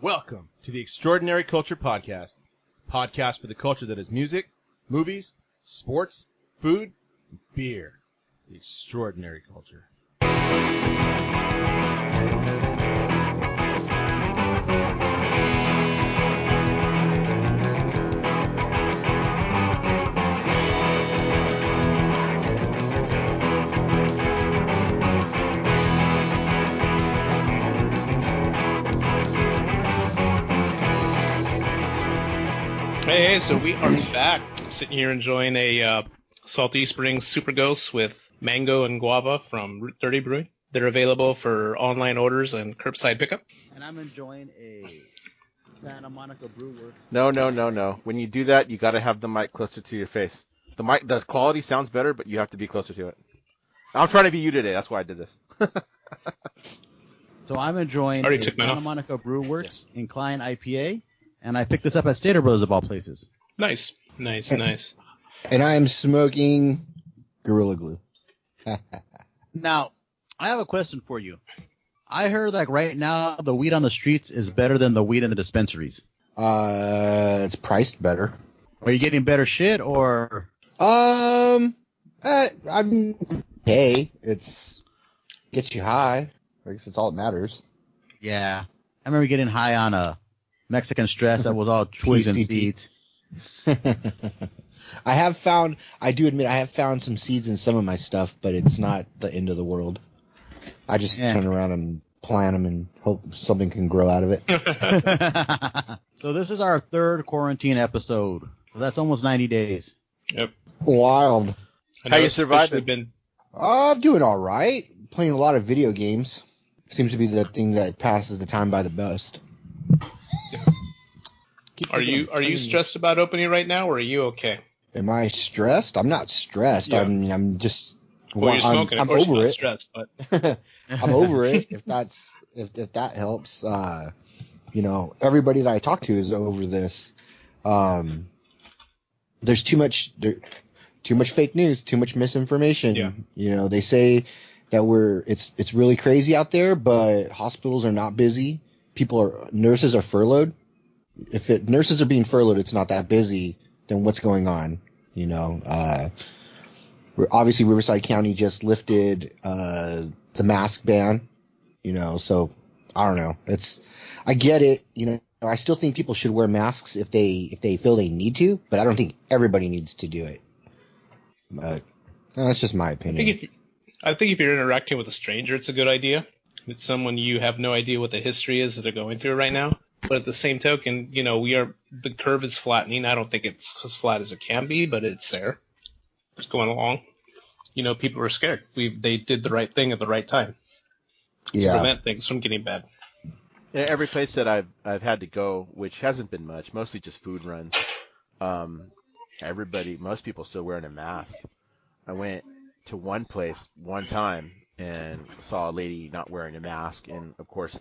Welcome to the Extraordinary Culture Podcast. Podcast for the culture that is music, movies, sports, food, and beer. The Extraordinary Culture. Hey, so we are back. I'm sitting here enjoying a Salty Springs Super Ghost with mango and guava from Route 30 Brewing. They're available for online orders and curbside pickup. And I'm enjoying a Santa Monica Brew Works. No. When you do that, you got to have the mic closer to your face. The quality sounds better, but you have to be closer to it. I'm trying to be you today. That's why I did this. So I'm enjoying a Santa Monica Brew Works Incline IPA. And I picked this up at Stater Brothers of all places. Nice. And I am smoking Gorilla Glue. Now, I have a question for you. I heard like right now the weed on the streets is better than the weed in the dispensaries. It's priced better. Are you getting better shit or? I'm hey, it's gets you high. I guess it's all that matters. Yeah, I remember getting high on a Mexican stress that was all twigs and seeds. I do admit I have found some seeds in some of my stuff, but it's not the end of the world. I just turn around and plant them and hope something can grow out of it. So this is our third quarantine episode. So that's almost 90 days. Yep. Wild. How you surviving? I'm doing all right. Playing a lot of video games. Seems to be the thing that passes the time by the best. Are you stressed about opening right now, or are you okay? Am I stressed? I'm not stressed. Yeah. I'm just. Well, you're smoking. I'm of course over you're not it. Stressed, but I'm over it. If that helps, everybody that I talk to is over this. There's too much fake news, too much misinformation. Yeah. They say that it's really crazy out there, but hospitals are not busy. Nurses are furloughed. If nurses are being furloughed, it's not that busy. Then what's going on? Obviously Riverside County just lifted the mask ban. So I don't know. I get it. I still think people should wear masks if they feel they need to, but I don't think everybody needs to do it. But that's just my opinion. I think if you're interacting with a stranger, it's a good idea. It's someone you have no idea what the history is that they're going through right now. But at the same token, the curve is flattening. I don't think it's as flat as it can be, but it's there. It's going along. People are scared. They did the right thing at the right time to prevent things from getting bad. Yeah, every place that I've had to go, which hasn't been much, mostly just food runs. Most people still wearing a mask. I went to one place one time and saw a lady not wearing a mask, and of course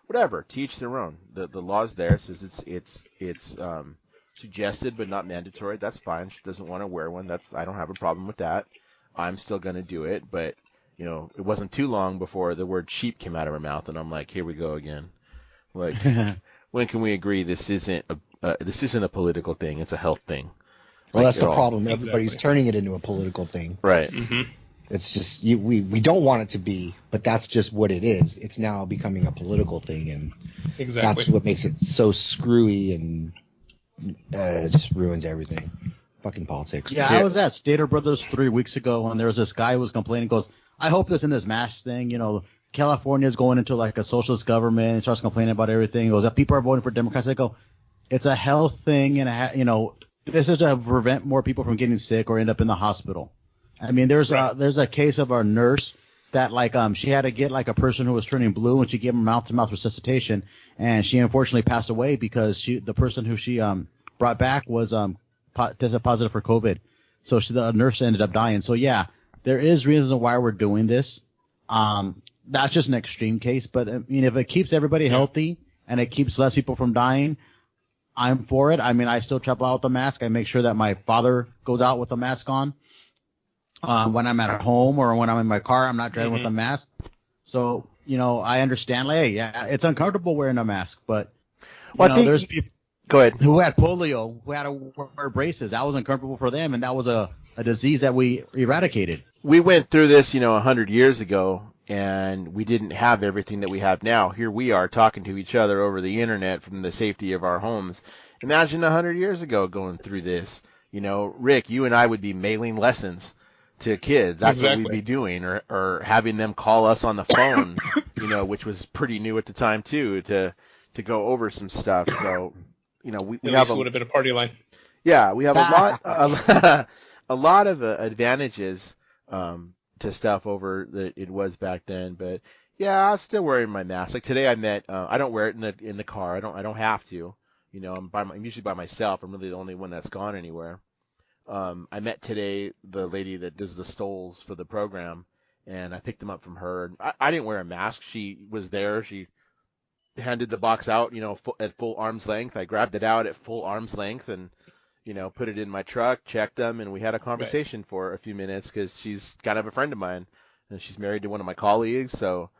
whatever, to each their own. The law's there, says it's suggested but not mandatory. That's fine. She doesn't want to wear one. I don't have a problem with that. I'm still gonna do it, but it wasn't too long before the word sheep came out of her mouth, and I'm like, here we go again. Like, when can we agree this isn't a political thing? It's a health thing. Well, that's the problem. Everybody's turning it into a political thing. Right. Mm-hmm. It's just we don't want it to be, but that's just what it is. It's now becoming a political thing, and that's what makes it so screwy and just ruins everything. Fucking politics. Yeah, I was at Stater Brothers 3 weeks ago, and there was this guy who was complaining. Goes, I hope this in this mask thing. California is going into like a socialist government and starts complaining about everything. He goes, people are voting for Democrats. I go, it's a health thing, and this is to prevent more people from getting sick or end up in the hospital. I mean, there's a case of our nurse that she had to get like a person who was turning blue, and she gave him mouth-to-mouth resuscitation, and she unfortunately passed away because the person who she brought back was tested positive for COVID, so the nurse ended up dying. So yeah, there is reasons why we're doing this. That's just an extreme case, but I mean, if it keeps everybody healthy and it keeps less people from dying, I'm for it. I mean, I still travel out with a mask. I make sure that my father goes out with a mask on. When I'm at home or when I'm in my car, I'm not driving with a mask. So, I understand, it's uncomfortable wearing a mask, but Well, I think. There's people Go ahead. who had polio who had to wear braces. That was uncomfortable for them, and that was a disease that we eradicated. We went through this, 100 years ago, and we didn't have everything that we have now. Here we are talking to each other over the internet from the safety of our homes. Imagine 100 years ago going through this. Rick, you and I would be mailing lessons to kids. That's Exactly. what we'd be doing, or having them call us on the phone, which was pretty new at the time too, to go over some stuff. So, we At have least it would have been a party line. yeah, we have a lot of advantages to stuff over that it was back then. But yeah, I'm still wearing my mask. Like today, I don't wear it in the car. I don't have to. I'm usually by myself. I'm really the only one that's gone anywhere. I met today the lady that does the stoles for the program, and I picked them up from her. I didn't wear a mask. She was there. She handed the box out, at full arm's length. I grabbed it out at full arm's length and, put it in my truck, checked them, and we had a conversation for a few minutes because she's kind of a friend of mine, and she's married to one of my colleagues, so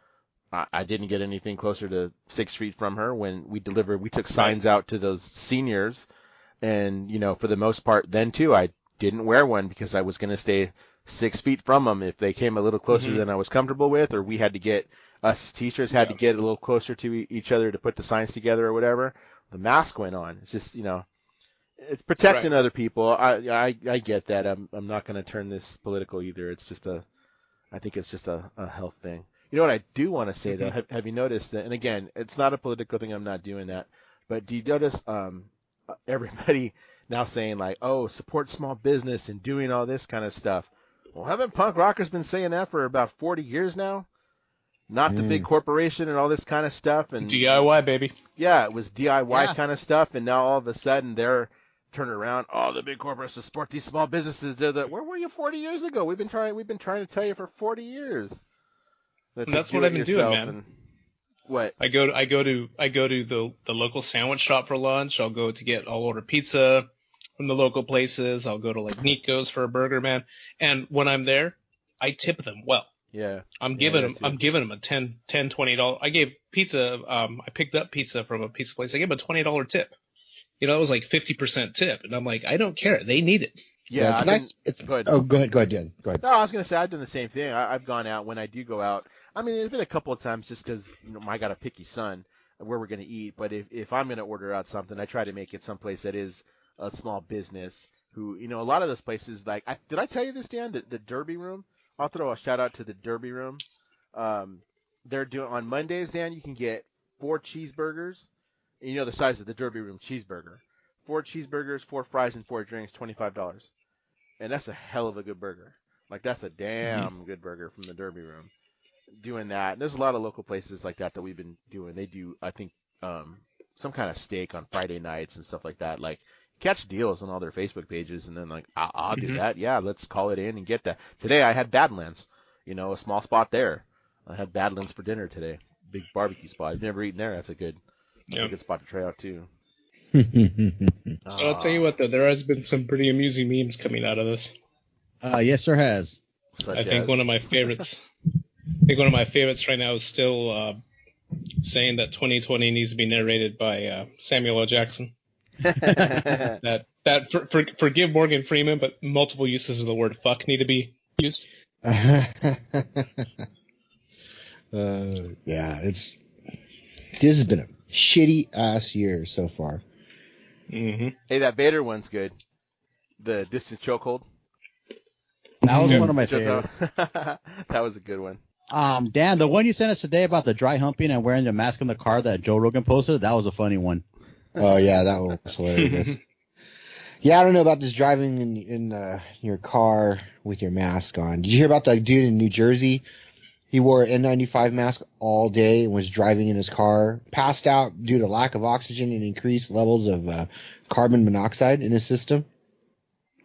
I didn't get anything closer to 6 feet from her when we delivered. We took signs out to those seniors, and, for the most part then, too, I didn't wear one because I was going to stay 6 feet from them if they came a little closer than I was comfortable with, or we had to get, us teachers had to get a little closer to each other to put the signs together or whatever. The mask went on. It's just, it's protecting other people. I get that. I'm not going to turn this political either. It's just I think it's just a health thing. You know what I do want to say though? Have you noticed that? And again, it's not a political thing. I'm not doing that. But do you notice everybody now saying like, oh, support small business and doing all this kind of stuff? Well, haven't punk rockers been saying that for about 40 years now? Not the big corporation and all this kind of stuff. And DIY, baby. Yeah, it was DIY kind of stuff, and now all of a sudden they're turning around. Oh, the big corporations support these small businesses. Where were you 40 years ago? We've been trying to tell you for 40 years. That's what I've been doing, man. And what? I go to the local sandwich shop for lunch. I'll order pizza from the local places. I'll go to like Nico's for a burger, man. And when I'm there, I tip them well. Yeah. I'm giving them a $10, $20. I gave pizza. I picked up pizza from a pizza place. I gave them a $20 tip. It was like 50% tip, and I'm like, I don't care. They need it. Yeah, it's nice. It's good. Oh, go ahead, Dan. Go ahead. No, I was gonna say I've done the same thing. I've gone out when I do go out. I mean, there's been a couple of times just because I got a picky son where we're gonna eat. But if I'm gonna order out something, I try to make it someplace that is a small business. Who a lot of those places like did I tell you this, Dan? The Derby Room. I'll throw a shout out to the Derby Room. They're doing on Mondays, Dan. You can get 4 cheeseburgers. And the size of the Derby Room cheeseburger. 4 cheeseburgers, 4 fries, and 4 drinks, $25. And that's a hell of a good burger. Like, that's a damn good burger from the Derby Room. Doing that. And there's a lot of local places like that we've been doing. They do, I think, some kind of steak on Friday nights and stuff like that. Like, catch deals on all their Facebook pages, and then, like, I'll do that. Yeah, let's call it in and get that. Today I had Badlands. A small spot there. I had Badlands for dinner today. Big barbecue spot. I've never eaten there. That's a good spot to try out, too. I'll tell you what, though, there has been some pretty amusing memes coming out of this. Yes, there has. I think one of my favorites right now is still saying that 2020 needs to be narrated by Samuel L. Jackson. Forgive Morgan Freeman, but multiple uses of the word fuck need to be used. This has been a shitty ass year so far. Mm-hmm. Hey, that Vader one's good. The distant chokehold. That was one of my favorites. That was a good one. Dan, the one you sent us today about the dry humping and wearing the mask in the car that Joe Rogan posted, that was a funny one. Oh yeah, that one was hilarious. Yeah, I don't know about this driving in your car with your mask on. Did you hear about that dude in New Jersey? He wore an N95 mask all day and was driving in his car, passed out due to lack of oxygen and increased levels of carbon monoxide in his system.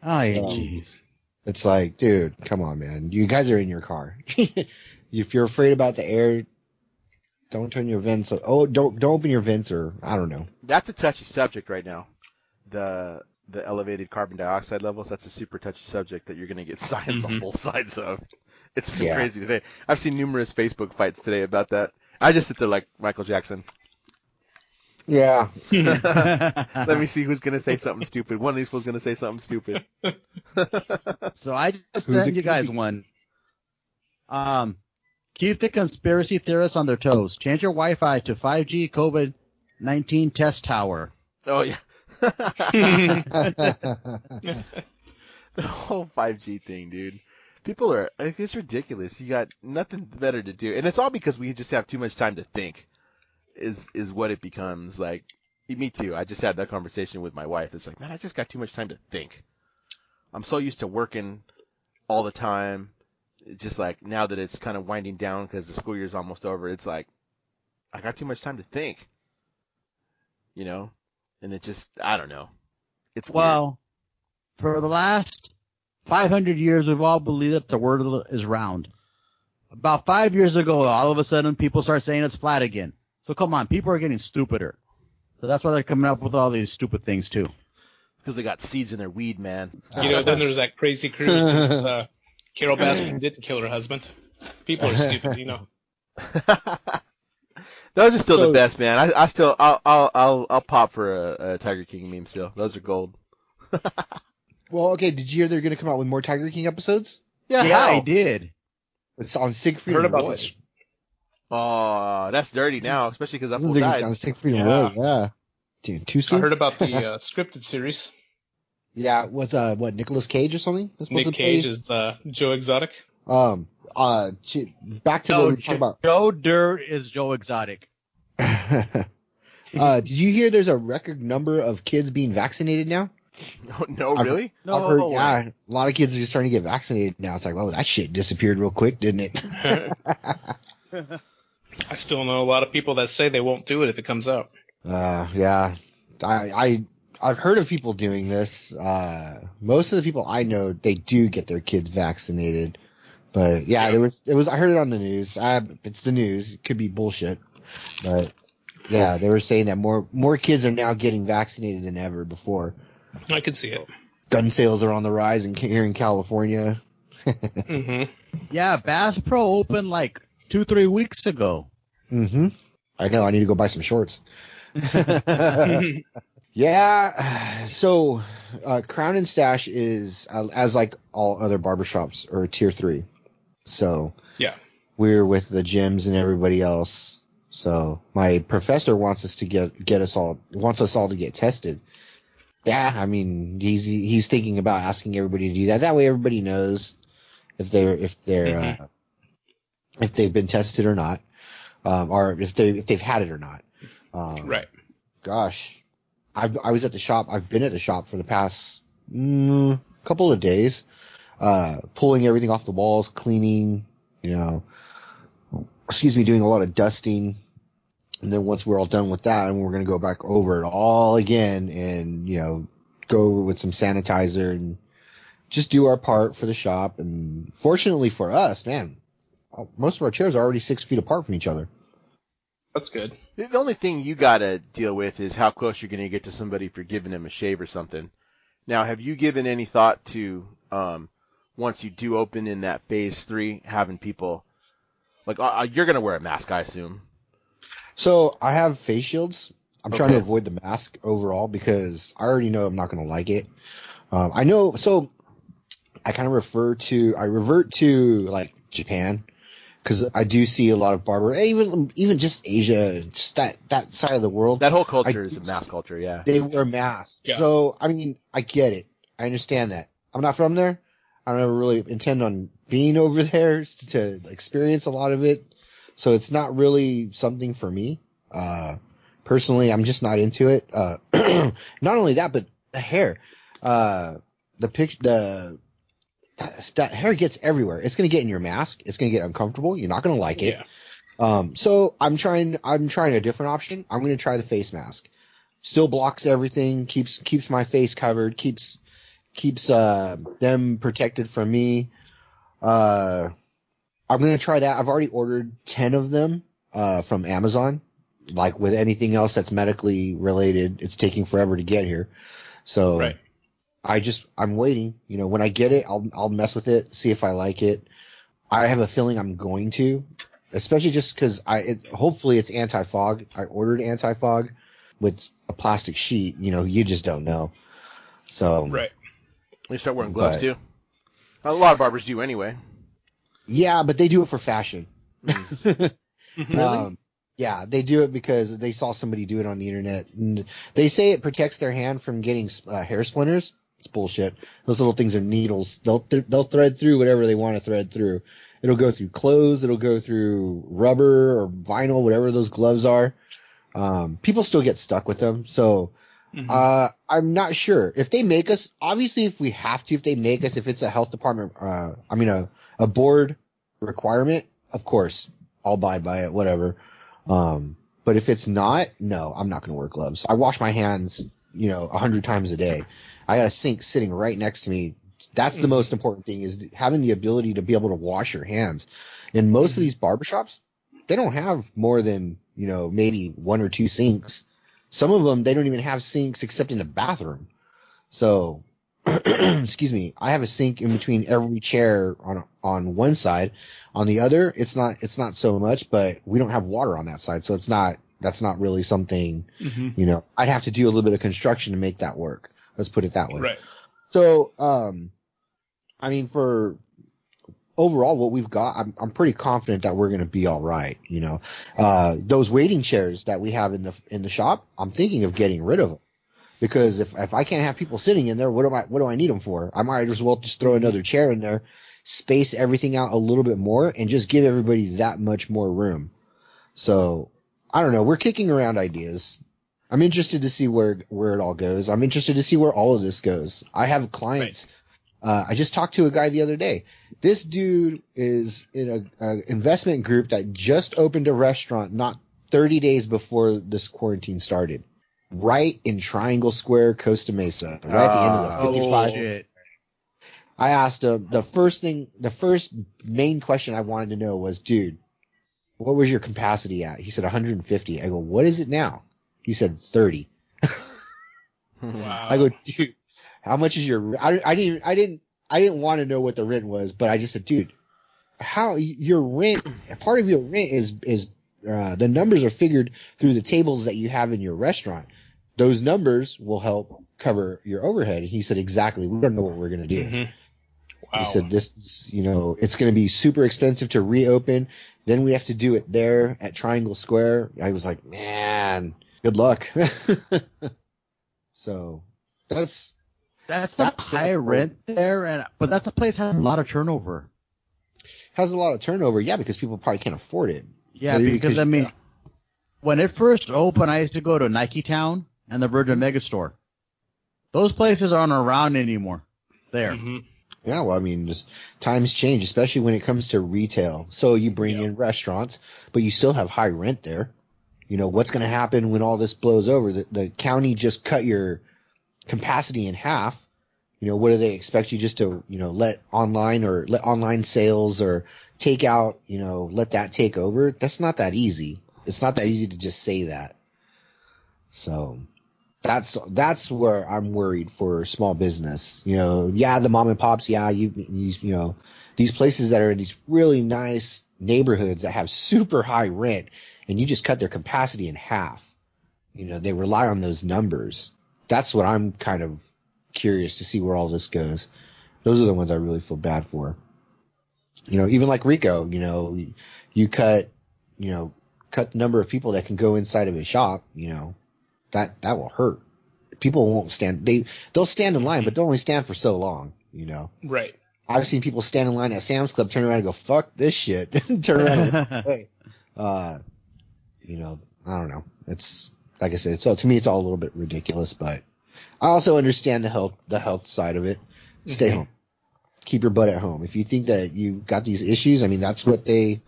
Oh, jeez. It's like, dude, come on, man. You guys are in your car. If you're afraid about the air, don't turn your vents. Don't open your vents, or I don't know. That's a touchy subject right now. The elevated carbon dioxide levels. That's a super touchy subject that you're going to get science on both sides of. It's been crazy today. I've seen numerous Facebook fights today about that. I just sit there like Michael Jackson. Yeah. Let me see who's gonna say something stupid. One of these was gonna say something stupid. So I just sent you guys one. Keep the conspiracy theorists on their toes. Change your Wi-Fi to 5G COVID-19 test tower. Oh yeah. The whole 5G thing, dude. People are, it's ridiculous. You got nothing better to do. And it's all because we just have too much time to think is what it becomes. Like, me too. I just had that conversation with my wife. It's like, man, I just got too much time to think. I'm so used to working all the time. It's just like, now that it's kind of winding down because the school year's almost over, it's like, I got too much time to think. You know? And it just, I don't know. It's weird. Well, for the last 500 years, we've all believed that the world is round. About 5 years ago, all of a sudden, people start saying it's flat again. So come on, people are getting stupider. So that's why they're coming up with all these stupid things, too. Because they got seeds in their weed, man. Then there's that crazy cruise that Carol Baskin didn't kill her husband. People are stupid, Those are still the best, man. I'll pop for a Tiger King meme still. Those are gold. Well, okay. Did you hear they're going to come out with more Tiger King episodes? Yeah, I did. It's on Siegfried Heard and about Roy. this. Oh, that's dirty now, especially because that fool They're died. on Siegfried and Roy. Yeah. Dude, too soon. I heard about the scripted series. Yeah, with what, Nicolas Cage or something? Nick Cage is Joe Exotic. Back to what we were talking about. Joe Dirt is Joe Exotic. Did you hear there's a record number of kids being vaccinated now? No, really? I've heard, yeah, a lot of kids are just starting to get vaccinated now. It's like, oh, that shit disappeared real quick, didn't it? I still know a lot of people that say they won't do it if it comes out. Yeah, I've heard of people doing this. Most of the people I know, they do get their kids vaccinated. But yeah, it was. I heard it on the news. It's the news. It could be bullshit, but yeah, they were saying that more kids are now getting vaccinated than ever before. I can see it. Gun sales are on the rise here in California. Mm-hmm. Yeah, Bass Pro opened like 2-3 weeks ago. Mm-hmm. I know. I need to go buy some shorts. Yeah. So, Crown and Stache is, as like all other barbershops, are tier 3. So Yeah. we're with the gyms and everybody else. So my professor wants us to wants us all to get tested. Yeah, I mean, he's thinking about asking everybody to do that. That way, everybody knows if they've been tested or not, or if they've had it or not. Right. Gosh, I was at the shop. I've been at the shop for the past couple of days, pulling everything off the walls, cleaning. doing a lot of dusting. And then once we're all done with that, and we're going to go back over it all again and, go over with some sanitizer and just do our part for the shop. And fortunately for us, man, most of our chairs are already 6 feet apart from each other. That's good. The only thing you got to deal with is how close you're going to get to somebody for giving them a shave or something. Now, have you given any thought to, once you do open in that phase 3, having people, like, you're going to wear a mask, I assume. So I have face shields. I'm trying to avoid the mask overall because I already know I'm not going to like it. I know. So I kind of revert to like Japan because I do see a lot of barber, even just Asia, just that side of the world. That whole culture is a mask culture. Yeah. They wear masks. Yeah. So, I mean, I get it. I understand that. I'm not from there. I don't ever really intend on being over there to experience a lot of it. So it's not really something for me. Personally, I'm just not into it. Not only that, but the hair. That hair gets everywhere. It's going to get in your mask. It's going to get uncomfortable. You're not going to like it. Yeah. So I'm trying a different option. I'm going to try the face mask. Still blocks everything, keeps my face covered, keeps them protected from me. I'm going to try that. I've already ordered 10 of them from Amazon. Like with anything else that's medically related, it's taking forever to get here. So Right. I'm waiting. When I get it, I'll mess with it, see if I like it. I have a feeling I'm going to, especially just because hopefully it's anti-fog. I ordered anti-fog. with a plastic sheet, you just don't know. So Right. You start wearing gloves too. A lot of barbers do anyway. Yeah, but they do it for fashion. Really? Yeah, they do it because they saw somebody do it on the internet. And they say it protects their hand from getting hair splinters. It's bullshit. Those little things are needles. They'll thread through whatever they want to thread through. It'll go through clothes. It'll go through rubber or vinyl, whatever those gloves are. People still get stuck with them. So I'm not sure. If they make us, obviously if we have to, if they make us, if it's a health department, a board requirement, of course, I'll abide by it, whatever. But if it's not, no, I'm not going to wear gloves. I wash my hands, 100 times a day. I got a sink sitting right next to me. That's the most important thing, is having the ability to be able to wash your hands. In most of these barbershops, they don't have more than, maybe 1 or 2 sinks. Some of them, they don't even have sinks except in the bathroom. So, excuse me, I have a sink in between every chair on one side. On the other, it's not so much, but we don't have water on that side. So that's not really something, I'd have to do a little bit of construction to make that work. Let's put it that way. Right. So, for overall what we've got, I'm pretty confident that we're going to be all right. Those waiting chairs that we have in the shop, I'm thinking of getting rid of them, because if I can't have people sitting in there, what do I need them for? I might as well just throw another chair in there, space everything out a little bit more, and just give everybody that much more room. So I don't know. We're kicking around ideas. I'm interested to see where it all goes. I'm interested to see where all of this goes. I have clients. Right. I just talked to a guy the other day. This dude is in a investment group that just opened a restaurant not 30 days before this quarantine started, right in Triangle Square, Costa Mesa, right at the end of the 55. Shit. I asked him, the first main question I wanted to know was, dude, what was your capacity at? He said 150. I go, what is it now? He said 30. Wow. I go, dude, how much is your? I didn't want to know what the rent was, but I just said, dude, how your rent? Part of your rent is the numbers are figured through the tables that you have in your restaurant. Those numbers will help cover your overhead. And he said, exactly. We don't know what we're gonna do. Wow. He said, this is, it's going to be super expensive to reopen. Then we have to do it there at Triangle Square. I was like, man, good luck. So that's a high rent there, but that's a place that has a lot of turnover. Has a lot of turnover, yeah, because people probably can't afford it. Yeah, because when it first opened, I used to go to Nike Town and the Virgin Megastore. Those places aren't around anymore. There. Yeah, well, just times change, especially when it comes to retail. So you bring in restaurants, but you still have high rent there. What's going to happen when all this blows over? The county just cut your capacity in half. What do they expect you just to, let online sales or take out, let that take over? That's not that easy. It's not that easy to just say that. So that's where I'm worried for small business. The mom and pops, these places that are in these really nice neighborhoods that have super high rent, and you just cut their capacity in half. They rely on those numbers. That's what I'm kind of curious to see where all this goes. Those are the ones I really feel bad for. Even like Rico, you cut the number of people that can go inside of a shop, that will hurt. People won't stand. They'll stand in line, but they'll only stand for so long, Right. I've seen people stand in line at Sam's Club, turn around and go, fuck this shit. Turn around and walk away. I don't know. It's like I said, to me it's all a little bit ridiculous, but I also understand the health side of it. Stay home. Keep your butt at home. If you think that you've got these issues, that's what they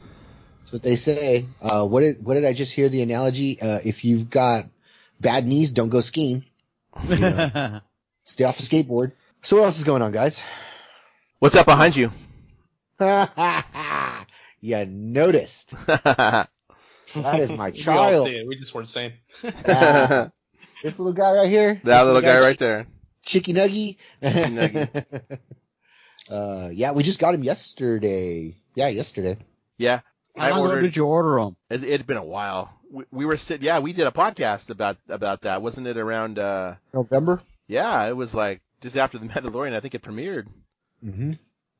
say. What did I just hear the analogy? If you've got bad knees, don't go skiing. Stay off a skateboard. So what else is going on, guys? What's up behind you? You noticed. That is my child. We just weren't saying. This little guy right here. That little guy right there. Chicky Nuggy. Chicky Nuggy. Yeah, we just got him yesterday. Yeah, yesterday. Yeah. How long ago did you order them? It'd been a while. We were sitting. Yeah, we did a podcast about that. Wasn't it around? November. Yeah, it was like just after the Madalorian. I think it premiered. Mm-hmm.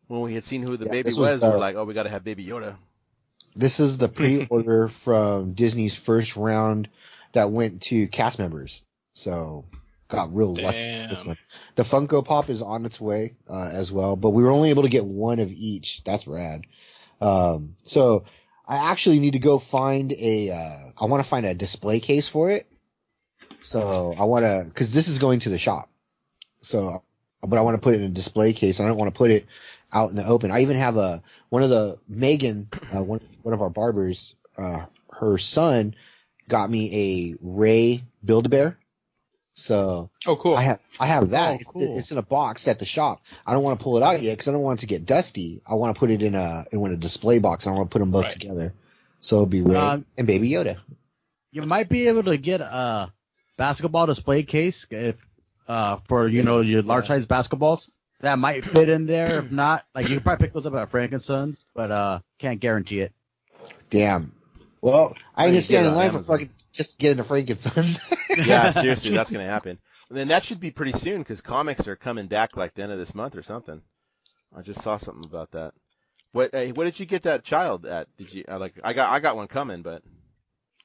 When we had seen who the baby this was, was, we're like, oh, we got to have Baby Yoda. This is the pre-order from Disney's first round that went to cast members. So got real lucky with this one. The Funko Pop is on its way as well, but we were only able to get one of each. That's rad. So I actually need to go find I want to find a display case for it. So I want to, because this is going to the shop. So, but I want to put it in a display case. I don't want to put it out in the open. I even have one of Megan, one of our barbers, her son got me a Ray Build-A-Bear. So Oh, cool. I have that. Oh, cool. It's in a box at the shop. I don't want to pull it out yet because I don't want it to get dusty. I want to put it in a display box. I want to put them both together. So it'll be Ray and Baby Yoda. You might be able to get a basketball display case if for your large size basketballs. That might fit in there. If not, like you can probably pick those up at Frankenstein's, but can't guarantee it. Damn. Well, I ain't stand in line for Amazon. fucking just to get into Frankenstein's. Yeah, seriously, that's going to happen. And then that should be pretty soon because comics are coming back like the end of this month or something. I just saw something about that. What did you get that child at? Did you I got one coming, but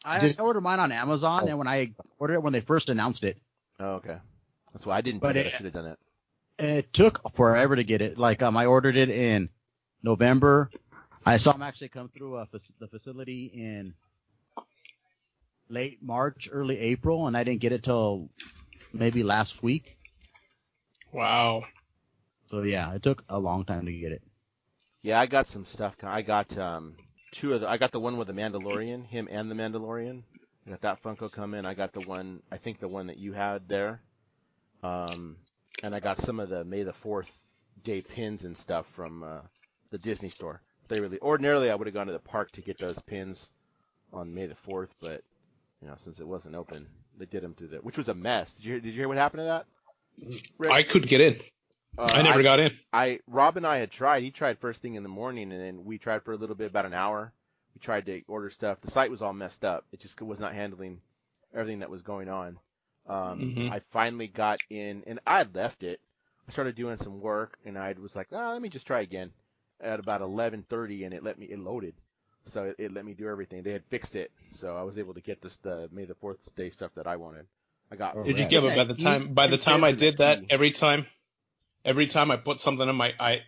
I ordered mine on Amazon, and when I ordered it when they first announced it, oh, okay, that's why I didn't. But do it. I should have done it. it took forever to get it. Like I ordered it in November. I saw them actually come through the facility in late March, early April, and I didn't get it till maybe last week. Wow. So yeah, it took a long time to get it. Yeah, I got some stuff. I got two of the. I got the one with the Mandalorian, him and the Mandalorian. I got that Funko coming. I got the one. I think the one that you had there. And I got some of the May the 4th day pins and stuff from the Disney store. Ordinarily I would have gone to the park to get those pins on May the 4th, but since it wasn't open, they did them through which was a mess. Did you hear what happened to that? Rick? I couldn't get in. I never got in. Rob and I had tried. He tried first thing in the morning, and then we tried for a little bit, about an hour. We tried to order stuff. The site was all messed up. It just was not handling everything that was going on. I finally got in, and I had left it. I started doing some work, and I was like, let me just try again. At about 11:30, and it loaded. So it let me do everything. They had fixed it, so I was able to get the May the 4th day stuff that I wanted. I got. Did you give it by the time I did that? Every time I put something in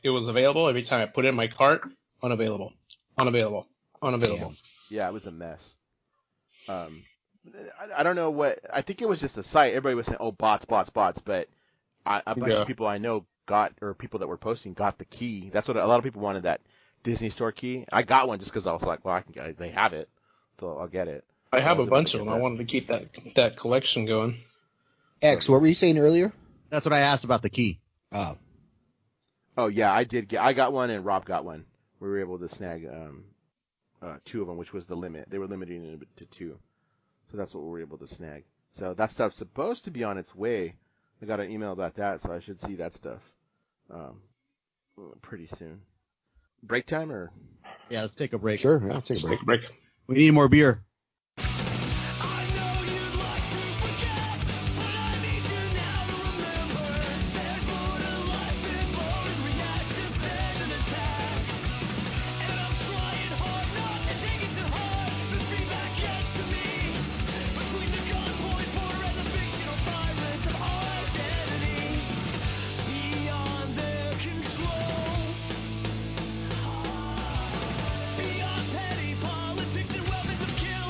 it was available. Every time I put it in my cart, unavailable. Yeah, it was a mess. I don't know what. I think it was just a site. Everybody was saying, "Oh, bots," but a bunch of people I know people that were posting got the key. That's what a lot of people wanted, that Disney Store key. I got one just because I was like, well, I can get it. They have it, so I'll get it. I have a bunch of them. I wanted to keep that collection going. X, what were you saying earlier? That's what I asked about the key. Oh yeah, I did I got one, and Rob got one. We were able to snag two of them, which was the limit. They were limiting it to 2, so that's what we were able to snag. So that stuff's supposed to be on its way. I got an email about that, so I should see that stuff pretty soon. Break time, or? Yeah, let's take a break. Sure, yeah, take a break. We need more beer. Beyond petty politics and weapons of kill.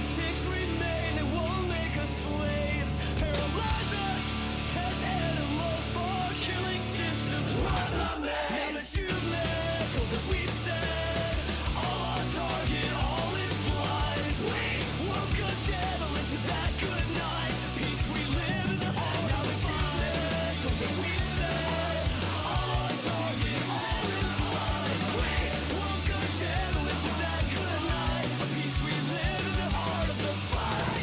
Politics remain, they won't make us slaves. Paralyze us, test animals for killing systems. Run the maze. Now that you've met all that we've said, all on target, all in flight. We won't go channel into that good night. Peace we live in the heart. Now that you've met all that we've said, all on target, all in flight. We won't go channel into that good night. Peace we live in the heart of the fight.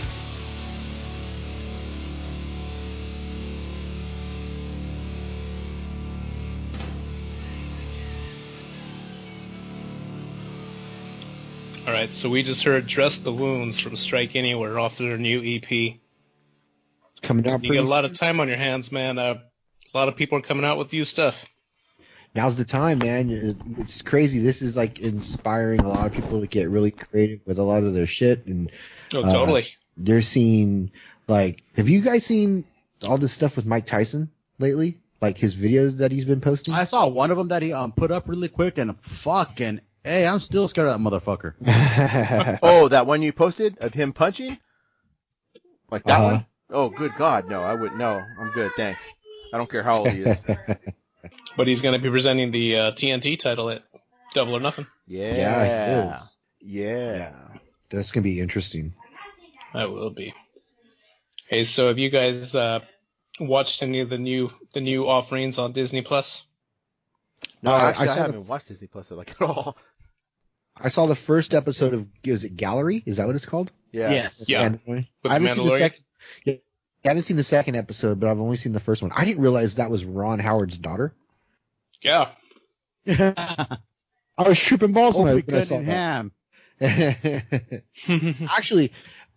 All right, so we just heard "Dress the Wounds" from Strike Anywhere off their new EP. Coming out You pretty get a lot of time on your hands, man. A lot of people are coming out with new stuff. Now's the time, man. It's crazy. This is like inspiring a lot of people to get really creative with a lot of their shit. And Oh, totally. they're seeing, like, have you guys seen all this stuff with Mike Tyson lately? Like his videos that he's been posting? I saw one of them that he put up really quick, and fucking, hey, I'm still scared of that motherfucker. Oh, that one you posted of him punching? Like that Uh-huh. one? Oh, good God, no, I wouldn't. No, I'm good, thanks. I don't care how old he is. But he's going to be presenting the TNT title at Double or Nothing. Yeah. Yeah, he is. Yeah. That's gonna be interesting. That will be. Hey, so have you guys watched any of the new offerings on Disney Plus? No, actually, I saw haven't watched Disney Plus like at all. I saw the first episode of, is it Gallery? Is that what it's called? Yeah. Yes. Yeah. Mandalorian? With I haven't the seen the Mandalorian? second. Yeah, I haven't seen the second episode, but I've only seen the first one. I didn't realize that was Ron Howard's daughter. Yeah. I was tripping balls when I saw Ham. that.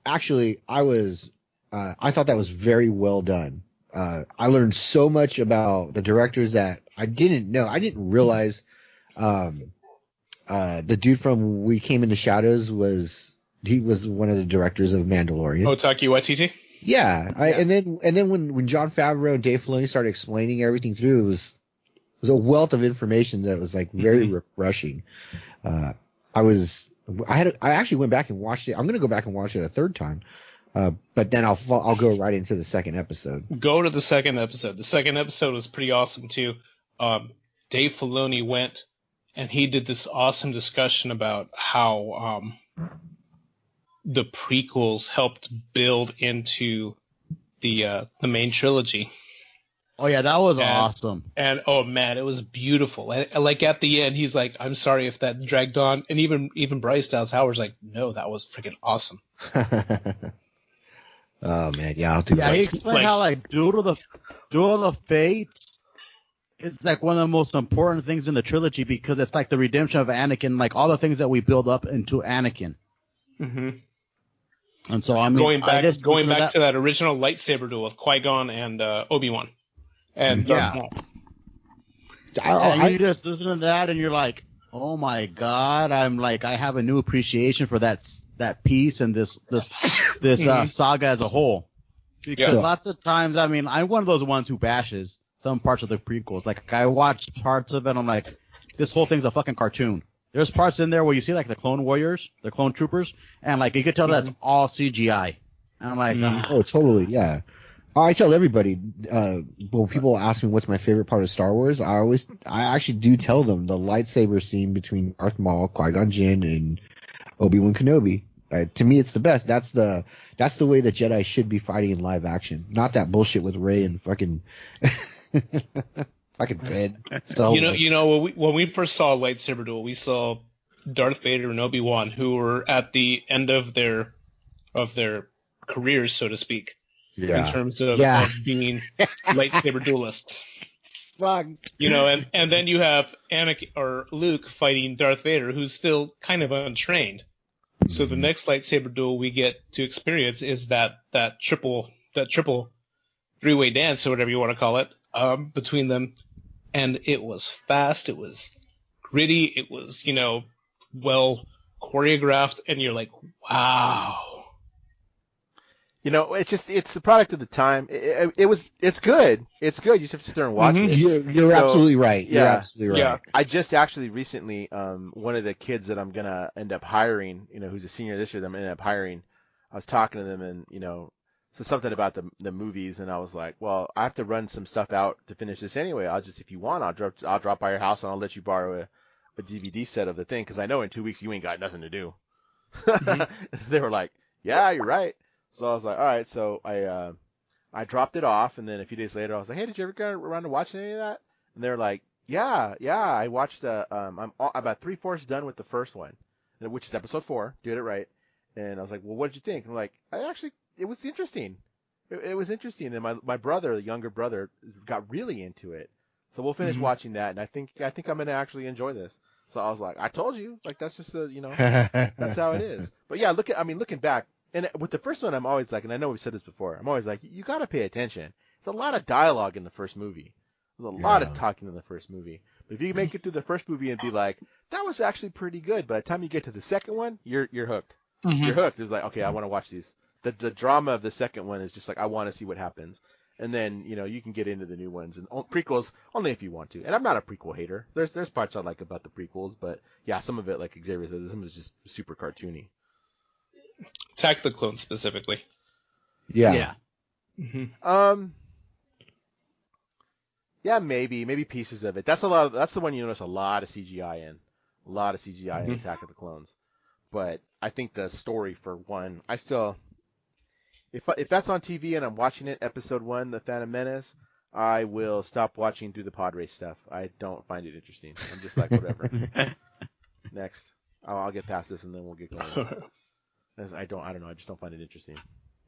Actually, I was. I thought that was very well done. I learned so much about the directors that I didn't know. I didn't realize. The dude from We Came in the Shadows was one of the directors of Mandalorian. Otaki Waititi? Yeah, and then when Jon Favreau and Dave Filoni started explaining everything through, it was a wealth of information that was like very refreshing. I actually went back and watched it. I'm gonna go back and watch it a third time, but then I'll go right into the second episode. Go to the second episode. The second episode was pretty awesome too. Dave Filoni went and he did this awesome discussion about how the prequels helped build into the main trilogy. Oh yeah, that was awesome. And oh man, it was beautiful. And, like at the end, he's like, "I'm sorry if that dragged on." And even Bryce Dallas Howard's like, "No, that was freaking awesome." Oh man, yeah, I'll do Yeah, that. he explained how like Duel of the Fates is like one of the most important things in the trilogy because it's like the redemption of Anakin, like all the things that we build up into Anakin. Mm-hmm. And so I mean, going back to to that original lightsaber duel with Qui-Gon and Obi-Wan and Darth Maul. And you just listen to that and you're like, oh my god, I'm like, I have a new appreciation for that piece and this saga as a whole. Because lots of times, I mean, I'm one of those ones who bashes some parts of the prequels. Like I watched parts of it, and I'm like, this whole thing's a fucking cartoon. There's parts in there where you see like the clone warriors, the clone troopers, and like you could tell that's all CGI. And I'm like, oh, totally, yeah. I tell everybody when people ask me what's my favorite part of Star Wars, I actually do tell them the lightsaber scene between Darth Maul, Qui-Gon Jinn, and Obi-Wan Kenobi. To me, it's the best. That's the way the Jedi should be fighting in live action, not that bullshit with Rey and fucking fucking Ben. So when we first saw a lightsaber duel, we saw Darth Vader and Obi-Wan, who were at the end of their careers, so to speak. Yeah. In terms of being lightsaber duelists. Fuck. And then you have Anakin or Luke fighting Darth Vader, who's still kind of untrained. So the next lightsaber duel we get to experience is that triple three-way dance or whatever you want to call it between them, and it was fast, it was gritty, it was well choreographed, and you're like, wow. It's the product of the time. It's good. It's good. You just have to sit there and watch it. You're absolutely right. Yeah. You're absolutely right. Yeah. I just actually recently, one of the kids that I'm gonna end up hiring, who's a senior this year, that I'm gonna end up hiring, was talking to them, and said something about the movies, and I was like, well, I have to run some stuff out to finish this anyway. If you want, I'll drop by your house and I'll let you borrow a DVD set of the thing, because I know in 2 weeks you ain't got nothing to do. They were like, yeah, you're right. So I was like, all right. So I dropped it off, and then a few days later I was like, hey, did you ever get around to watching any of that? And they were like, yeah, I watched. I'm about 3/4 done with the first one, which is episode 4. Did it right. And I was like, well, what did you think? And I'm like, it was interesting. It was interesting. And my brother, the younger brother, got really into it. So we'll finish watching that, and I think I'm gonna actually enjoy this. So I was like, I told you, like that's just that's how it is. But yeah, looking back, and with the first one, I'm always like, and I know we've said this before, I'm always like, you got to pay attention. There's a lot of dialogue in the first movie. There's a lot of talking in the first movie. But if you make it through the first movie and be like, that was actually pretty good, by the time you get to the second one, you're hooked. You're hooked. It's like, okay, I want to watch these. The drama of the second one is just like, I want to see what happens. And then, you can get into the new ones and prequels only if you want to. And I'm not a prequel hater. There's parts I like about the prequels, but yeah, some of it, like Xavier said, some of it's just super cartoony. Attack of the Clones specifically. Yeah. Yeah, maybe pieces of it. That's the one you notice a lot of CGI in. A lot of CGI in Attack of the Clones. But I think the story for one, if that's on TV and I'm watching it, episode 1, The Phantom Menace, I will stop watching through the pod race stuff. I don't find it interesting. I'm just like, whatever. Next. I'll get past this and then we'll get going. I don't know. I just don't find it interesting.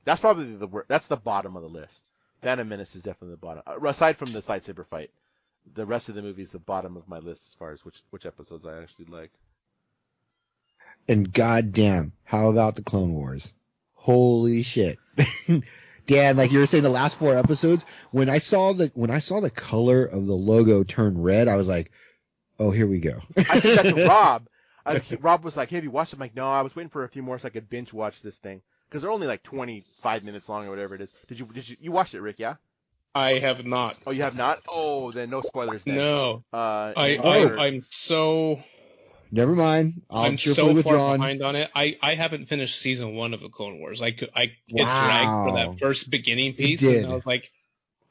That's probably that's the bottom of the list. Phantom Menace is definitely the bottom. Aside from the lightsaber fight, the rest of the movie is the bottom of my list as far as which episodes I actually like. And goddamn, how about the Clone Wars? Holy shit. Dan, like you were saying, the last 4 episodes, when I saw the color of the logo turn red, I was like, oh, here we go. I said that to Rob. Rob was like, hey, have you watched it? I'm like, no, I was waiting for a few more so I could binge watch this thing. Because they're only like 25 minutes long or whatever it is. Did you watch it, Rick, yeah? I have not. Oh, you have not? Oh, then no spoilers then. No. I'm so... Never mind. I'm so far behind on it. I haven't finished season 1 of the Clone Wars. I get dragged for that first beginning piece, and I was like,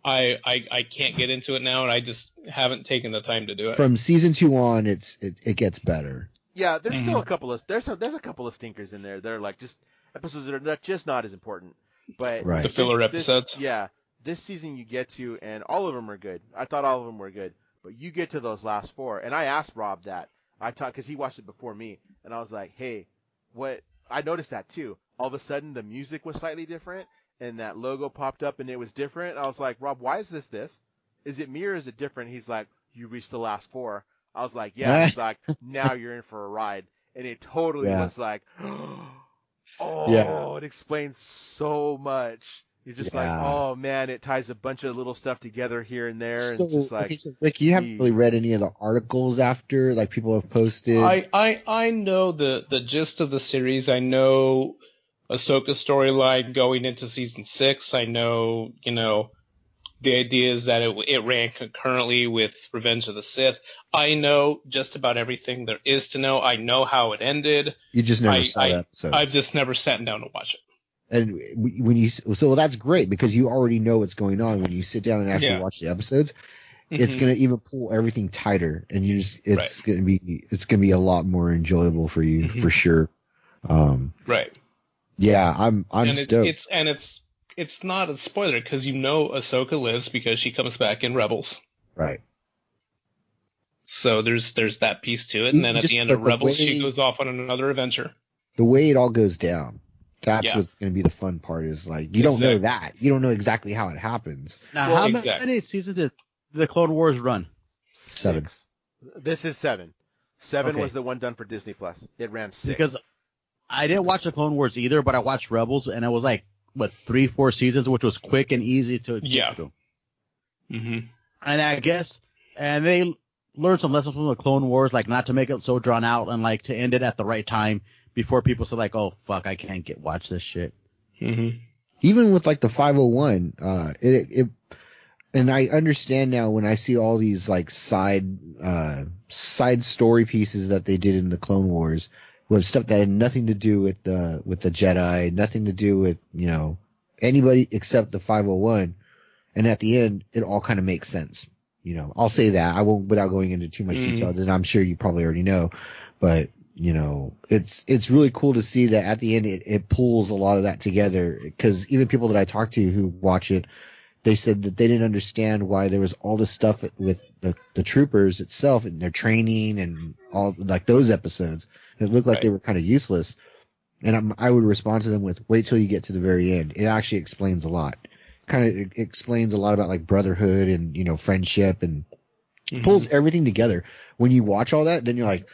I can't get into it now, and I just haven't taken the time to do it. From season 2 on, it gets better. Yeah, there's still a couple of there's a couple of stinkers in there. They're like just episodes that are just not as important. But right. The filler episodes. This season you get to, and all of them are good. I thought all of them were good, but you get to those last 4, and I asked Rob that. Because he watched it before me, and I was like, hey, what? I noticed that too. All of a sudden, the music was slightly different, and that logo popped up, and it was different. I was like, Rob, why is this? Is it me or is it different? He's like, you reached the last 4. I was like, yeah. He's like, now you're in for a ride. And it totally was like, it explains so much. You're just like, oh man, it ties a bunch of little stuff together here and there, and just like. Okay, so Rick, you haven't really read any of the articles after, like people have posted. I know the gist of the series. I know Ahsoka's storyline going into season 6. I know, the idea is that it ran concurrently with Revenge of the Sith. I know just about everything there is to know. I know how it ended. You just never saw that episode. I've just never sat down to watch it. And so that's great because you already know what's going on when you sit down and actually watch the episodes. It's going to even pull everything tighter, and it's going to be a lot more enjoyable for you for sure. Right. Yeah, I'm stoked. It's not a spoiler because Ahsoka lives because she comes back in Rebels. Right. So there's that piece to it, and then at the end of Rebels, she goes off on another adventure. The way it all goes down. That's what's going to be the fun part is like, you don't know that. You don't know exactly how it happens. Now, how many seasons did the Clone Wars run? 7. This is 7. 7 was the one done for Disney Plus. It ran 6. Because I didn't watch the Clone Wars either, but I watched Rebels, and it was like, 3-4 seasons, which was quick and easy to get through. Mm-hmm. And I guess, and they learned some lessons from the Clone Wars, like not to make it so drawn out and like to end it at the right time. Before people say like, oh fuck, I can't watch this shit. Mm-hmm. Even with like the 501, and I understand now when I see all these like side story pieces that they did in the Clone Wars, with stuff that had nothing to do with the Jedi, nothing to do with, anybody except the 501. And at the end, it all kind of makes sense. I'll say that. I won't, without going into too much detail, that I'm sure you probably already know. But, it's really cool to see that at the end, it pulls a lot of that together. Because even people that I talked to who watch it, they said that they didn't understand why there was all this stuff with the troopers itself and their training and all, like, those episodes. It looked like they were kind of useless. And I would respond to them with, wait till you get to the very end. It actually explains a lot. Kind of explains a lot about, like, brotherhood and, friendship, and pulls everything together. When you watch all that, then you're like,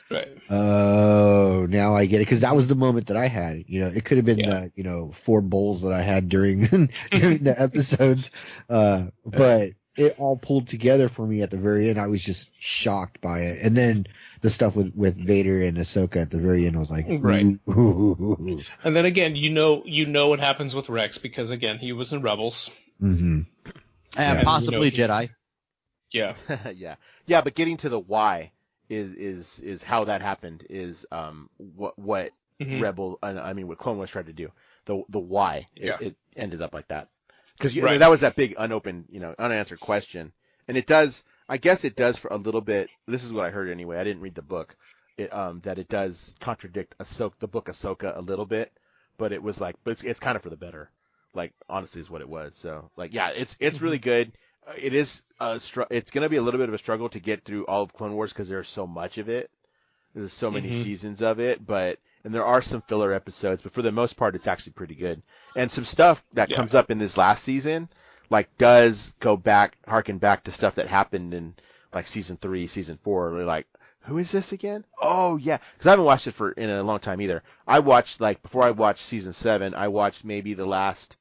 oh, now I get it. Because that was the moment that I had. It could have been the 4 bowls that I had during the episodes. But it all pulled together for me at the very end. I was just shocked by it. And then the stuff with Vader and Ahsoka at the very end, I was like, ooh. And then again, you know what happens with Rex, because again, he was in Rebels. Mm-hmm. And possibly Jedi. Yeah. yeah. But getting to the why is how that happened. Is what what Clone Wars tried to do. The why it ended up like that. Because that was that big unanswered question, and it does. I guess it does for a little bit. This is what I heard anyway. I didn't read the book. That it does contradict the book Ahsoka a little bit, but it was like, but it's kind of for the better. Like, honestly, is what it was. So, like, yeah, it's really good. It is it's going to be a little bit of a struggle to get through all of Clone Wars because there's so much of it. There's so many seasons of it, and there are some filler episodes, but for the most part, it's actually pretty good. And some stuff that comes up in this last season, like, does harken back to stuff that happened in, like, season 3, season 4. We're like, who is this again? Oh, yeah. Because I haven't watched it in a long time either. I watched, before I watched season 7, I watched maybe the last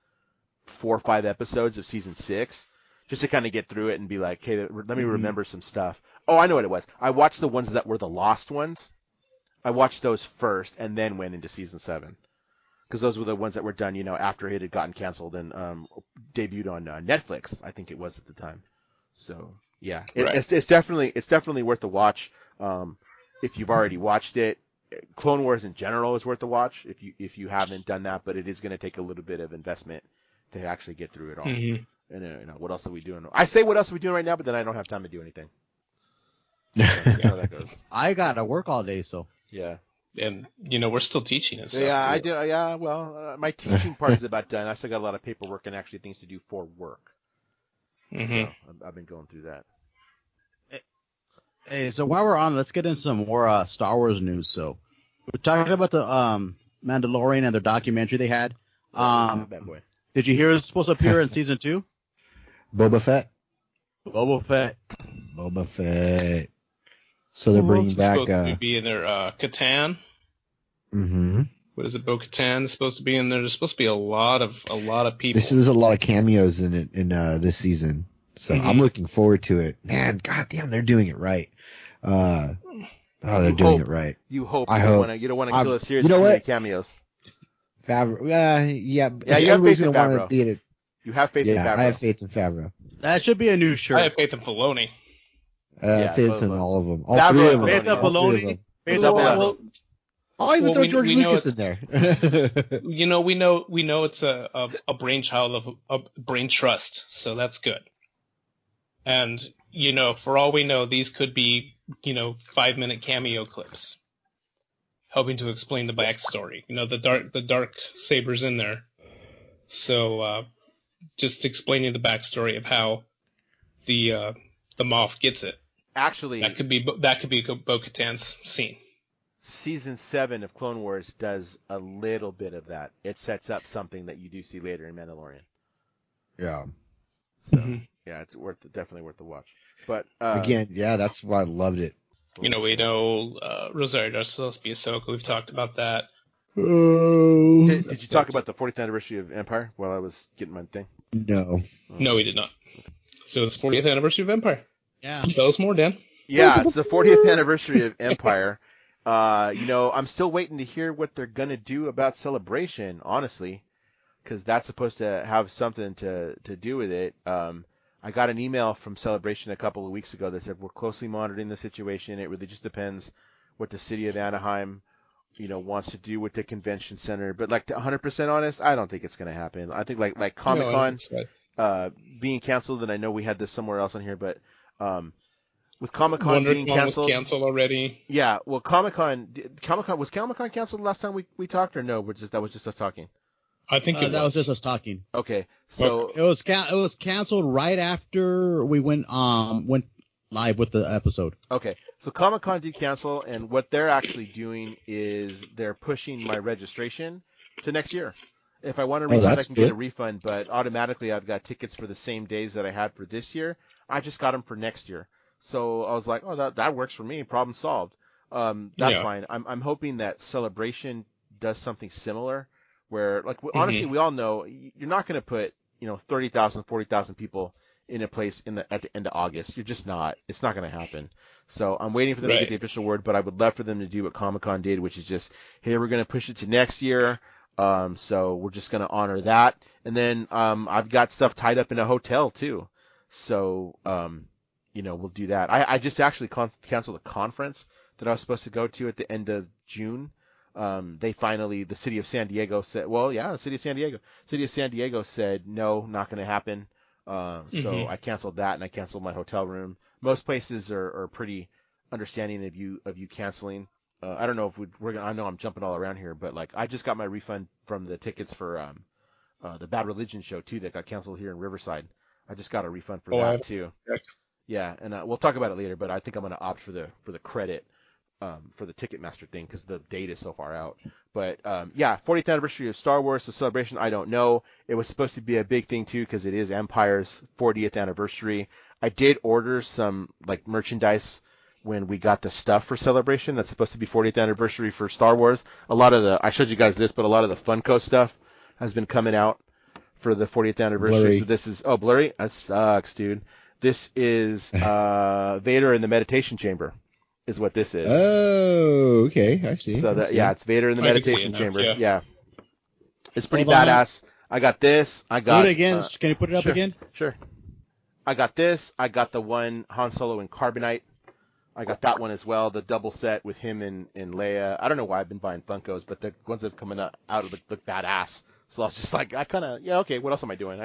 4 or 5 episodes of season 6, just to kind of get through it and be like, hey, let me remember some stuff. Oh, I know what it was. I watched the ones that were the lost ones. I watched those first and then went into season 7. Because those were the ones that were done, after it had gotten canceled and debuted on Netflix, I think it was at the time. So, yeah, it's definitely worth the watch. If you've already watched it, Clone Wars in general is worth the watch if you haven't done that, but it is going to take a little bit of investment to actually get through it all. And what else are we doing? I say what else are we doing right now, but then I don't have time to do anything. You know how that goes. I gotta work all day, so. Yeah. And, we're still teaching and stuff. Yeah, too. I do. Yeah, well, my teaching part is about done. I still got a lot of paperwork and actually things to do for work. So I've been going through that. Hey, so while we're on, let's get into some more Star Wars news. So we're talking about the Mandalorian and their documentary they had. Bad boy. Did you hear it's supposed to appear in season 2? Boba Fett. So they're bringing back. Supposed to be in there, Catan. Mm-hmm. What is it? Bo-Katan is supposed to be in there. There's supposed to be a lot of people. There's a lot of cameos in it in this season, so I'm looking forward to it. Man, goddamn, they're doing it right. They're doing it right. You hope. I hope. You don't want to kill a series you know of too many what? cameos. Favreau. Yeah, you have faith in Favreau. You have faith in Favreau. I have faith in Favreau. That should be a new shirt. I have faith in Filoni. Faith in all of them. All Favreau three of and them. Faith in Filoni. Faith in Favreau. I'll even throw George Lucas in there. We know it's a brainchild of a brain trust, so that's good. And for all we know, these could be 5-minute cameo clips, helping to explain the backstory. The dark saber's in there, so just explaining the backstory of how the Moff gets it. Actually, that could be Bo-Katan's scene. Season 7 of Clone Wars does a little bit of that. It sets up something that you do see later in Mandalorian. Yeah. So yeah, it's definitely worth the watch. But again, yeah, that's why I loved it. We know Rosario Dawson's supposed to be Ahsoka. We've talked about that. Did you talk about the 40th anniversary of Empire while I was getting my thing? No. No, we did not. So it's 40th anniversary of Empire. Yeah. Tell us more, Dan. Yeah, it's the 40th anniversary of Empire. I'm still waiting to hear what they're gonna do about Celebration, honestly, because that's supposed to have something to do with it. I got an email from Celebration a couple of weeks ago that said we're closely monitoring the situation. It really just depends what the city of Anaheim wants to do with the convention center. But like, to 100% honest, I don't think it's going to happen. I think like Comic-Con being canceled, and I know we had this somewhere else on here, but with Comic-Con being canceled, was canceled already. Yeah, well, Comic-Con was Comic-Con canceled the last time we talked, or no? That was just us talking. I think that was just us talking. Okay, so it was canceled right after we went live with the episode. Okay, so Comic-Con did cancel, and what they're actually doing is they're pushing my registration to next year. If I want a refund, I can get a refund, but automatically I've got tickets for the same days that I had for this year. I just got them for next year. So I was like, oh, that works for me. Problem solved. That's fine. I'm hoping that Celebration does something similar where, like, honestly, we all know you're not going to put, 30,000, 40,000 people in a place at the end of August. You're just not. It's not going to happen. So I'm waiting for them to get the official word, but I would love for them to do what Comic-Con did, which is just, hey, we're going to push it to next year. So we're just going to honor that. And then I've got stuff tied up in a hotel too. So, we'll do that. I just actually canceled a conference that I was supposed to go to at the end of June. The city of San Diego said, the city of San Diego said, no, not going to happen. So I canceled that, and I canceled my hotel room. Most places are pretty understanding of you canceling. I don't know if I know I'm jumping all around here, but like, I just got my refund from the tickets for the Bad Religion show too that got canceled here in Riverside. I just got a refund for that too. Yeah, and we'll talk about it later, but I think I'm going to opt for the credit for the Ticketmaster thing because the date is so far out. But 40th anniversary of Star Wars, the celebration. I don't know. It was supposed to be a big thing too because it is Empire's 40th anniversary. I did order some like merchandise when we got the stuff for Celebration. That's supposed to be 40th anniversary for Star Wars. I showed you guys this, but a lot of the Funko stuff has been coming out for the 40th anniversary. Blurry. So this is blurry. That sucks, dude. This is Vader in the meditation chamber, is what this is. Oh, okay, I see. So it's Vader in the meditation chamber. Yeah. Yeah, it's pretty badass. I got this. I got Put it again. Can you put it up again? Sure. I got this. I got the one Han Solo in Carbonite. I got that one as well, the double set with him and Leia. I don't know why I've been buying Funkos, but the ones that have come out look badass. So I was just like, okay, what else am I doing?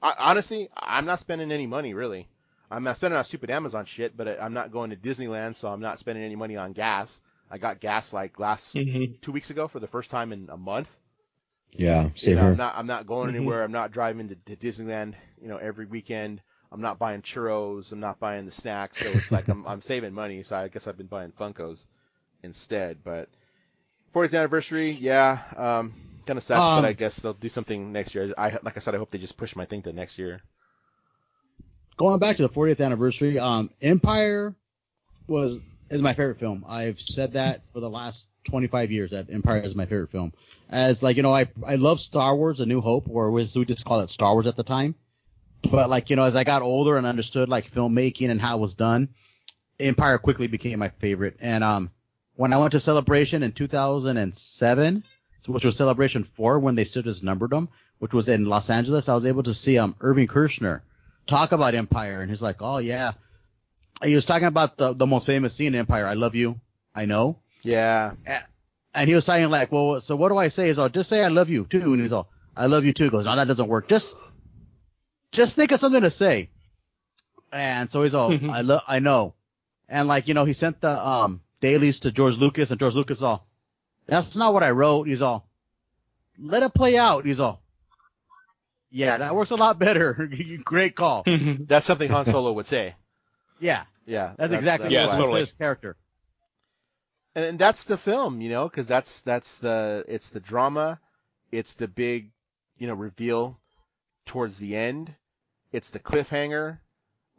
Honestly, I'm not spending any money, really. I'm not spending on stupid Amazon shit, but I'm not going to Disneyland, so I'm not spending any money on gas. I got gas like 2 weeks ago for the first time in a month. Yeah, same here. I'm not going anywhere. I'm not driving to Disneyland, every weekend. I'm not buying churros. I'm not buying the snacks. So it's like I'm saving money. So I guess I've been buying Funkos instead. But 40th anniversary, kind of sucks. But I guess they'll do something next year. Like I said, I hope they just push my thing to next year. Going back to the 40th anniversary, Empire is my favorite film. I've said that for the last 25 years. That Empire is my favorite film. As like I love Star Wars: A New Hope, or we just call it Star Wars at the time. But like as I got older and understood like filmmaking and how it was done, Empire quickly became my favorite. And when I went to Celebration in 2007, which was Celebration 4, when they still just numbered them, which was in Los Angeles, I was able to see Irving Kershner talk about Empire, and he's like, oh yeah, he was talking about the most famous scene in Empire, I love you, I know. Yeah. And he was saying like, well, so what do I say? He's all, just say I love you too. And he's all, I love you too. He goes, no, that doesn't work. Just think of something to say. And so he's all, I know. And like, he sent the dailies to George Lucas, and George Lucas all, that's not what I wrote. He's all, let it play out. He's all, yeah, that works a lot better. Great call. That's something Han Solo would say. Yeah. Yeah. That's exactly totally his character. And that's the film, because it's the drama. It's the big, reveal towards the end. It's the cliffhanger.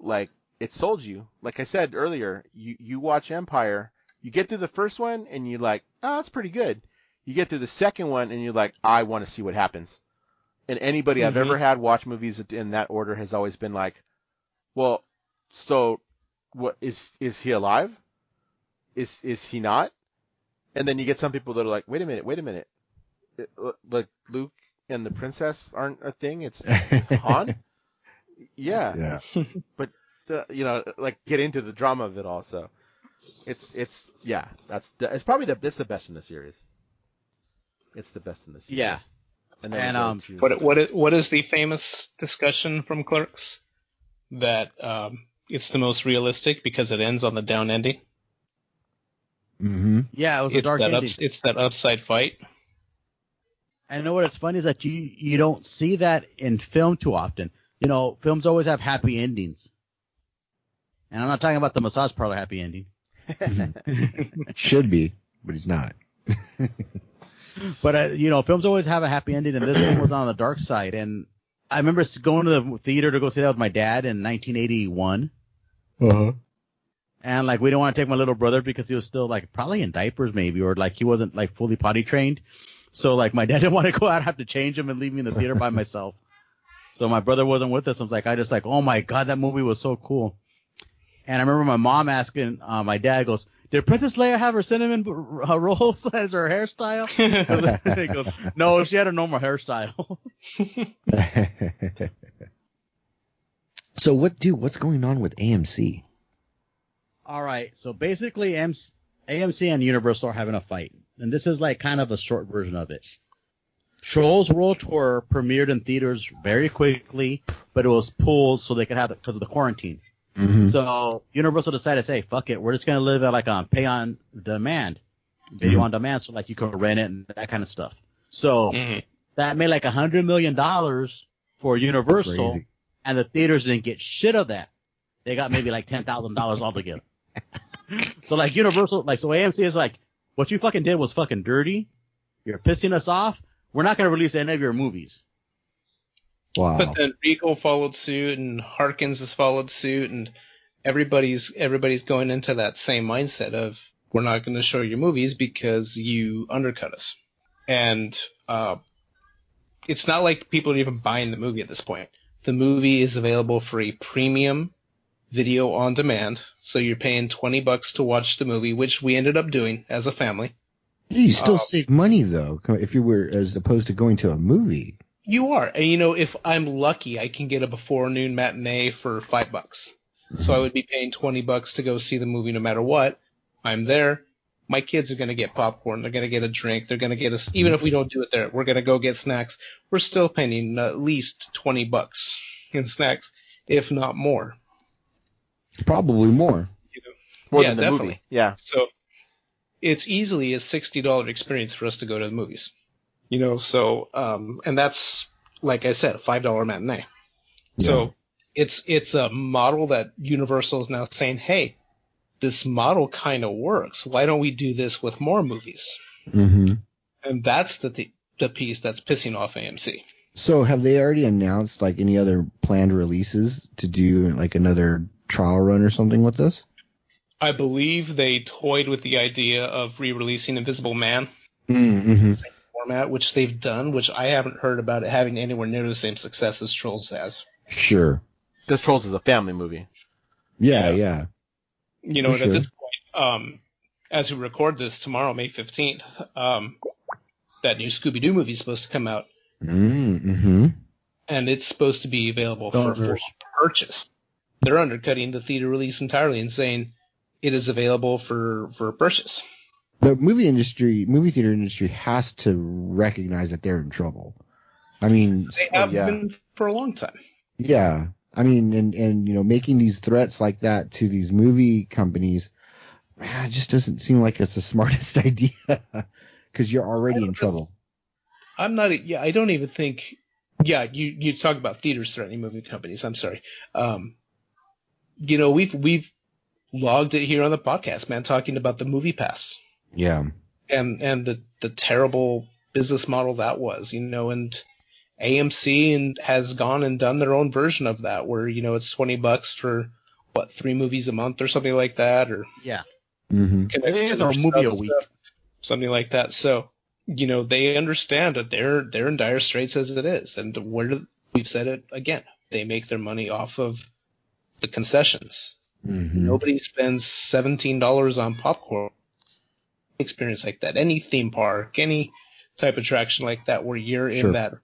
Like, it sold you. Like I said earlier, you watch Empire, you get through the first one and you're like, oh, that's pretty good. You get through the second one and you're like, I want to see what happens. And anybody I've ever had watch movies in that order has always been like, well, so what is he alive? Is he not? And then you get some people that are like, wait a minute. Like Luke and the princess aren't a thing. It's Han. Yeah. But like get into the drama of it all. So it's probably that's the best in the series. It's the best in the series. Yeah. And then And, we go to- What is the famous discussion from Clerks that it's the most realistic because it ends on the down ending? Mm-hmm. Yeah, it was a It's dark that ending. it's that upside fight. I know what's funny is that you don't see that in film too often. You know, films always have happy endings. And I'm not talking about the massage parlor happy ending. Should be, but he's not. But, you know, films always have a happy ending, and this one was on the dark side. And I remember going to the theater to go see that with my dad in 1981. Uh-huh. And, like, we didn't want to take my little brother because he was still, like, probably in diapers maybe, or, like, he wasn't, like, fully potty trained. So, like, my dad didn't want to go out and have to change him and leave me in the theater by myself. So my brother wasn't with us. I just like, oh, my God, that movie was so cool. And I remember my mom asking my dad, goes, did Princess Leia have her cinnamon rolls as her hairstyle? He goes, no, she had a normal hairstyle. So what's going on with AMC? All right. So basically, AMC and Universal are having a fight. And this is like kind of a short version of it. Trolls World Tour premiered in theaters very quickly, but it was pulled so they could have it because of the quarantine. Mm-hmm. So Universal decided, say, fuck it, we're just gonna live at like on pay on demand, video on demand, so like you can rent it and that kind of stuff. So that made like $100 million for Universal, Crazy. and the theaters didn't get shit of that. They got maybe like $10,000 altogether. So like Universal, like so AMC is like, what you fucking did was fucking dirty. You're pissing us off. We're not gonna release any of your movies. Wow. But then Regal followed suit, and Harkins has followed suit, and everybody's going into that same mindset of we're not going to show your movies because you undercut us. And it's not like people are even buying the movie at this point. The movie is available for a premium video on demand, so you're paying $20 to watch the movie, which we ended up doing as a family. You still save money though, if you were as opposed to going to a movie. You are. And, you know, if I'm lucky, I can get a before noon matinee for $5. So I would be paying $20 to go see the movie no matter what. I'm there. My kids are going to get popcorn. They're going to get a drink. They're going to get us, even if we don't do it there, we're going to go get snacks. We're still paying at least $20 in snacks, if not more. Probably more. You know? more Yeah, than the definitely. movie. Yeah. So it's easily a $60 experience for us to go to the movies. You know, so, and that's, like I said, a $5 matinee. Yeah. So it's a model that Universal is now saying, hey, this model kind of works. Why don't we do this with more movies? Mm-hmm. And that's the piece that's pissing off AMC. So have they already announced like any other planned releases to do like another trial run or something with this? I believe they toyed with the idea of re-releasing Invisible Man Mm-hmm. format, which they've done, which I haven't heard about it having anywhere near the same success as Trolls has. Sure. Because Trolls is a family movie. Yeah. You know, For and at this point, as we record this tomorrow, May 15th, that new Scooby-Doo movie is supposed to come out, Mm-hmm. and it's supposed to be available for purchase. They're undercutting the theater release entirely and saying it is available for purchase. The movie theater industry has to recognize that they're in trouble. I mean, They have been for a long time. yeah. I mean, and you know, making these threats like that to these movie companies, it just doesn't seem like it's the smartest idea because you're already in trouble. I'm not. Yeah, I don't even think. Yeah, you talk about theaters threatening movie companies. I'm sorry. You know, we've logged it here on the podcast, man, talking about the Movie Pass Yeah. and the terrible business model that was. You know, and AMC has gone and done their own version of that, where you know it's $20 for 3 movies a month or something like that, or Yeah. Mm-hmm. connects It is to a their movie a sub week. stuff, something like that. So, you know, they understand that they're in dire straits as it is, and we've said it again. They make their money off of the concessions. Mm-hmm. Nobody spends $17 on popcorn experience like that. Any theme park, any type of attraction like that, where you're Sure. in that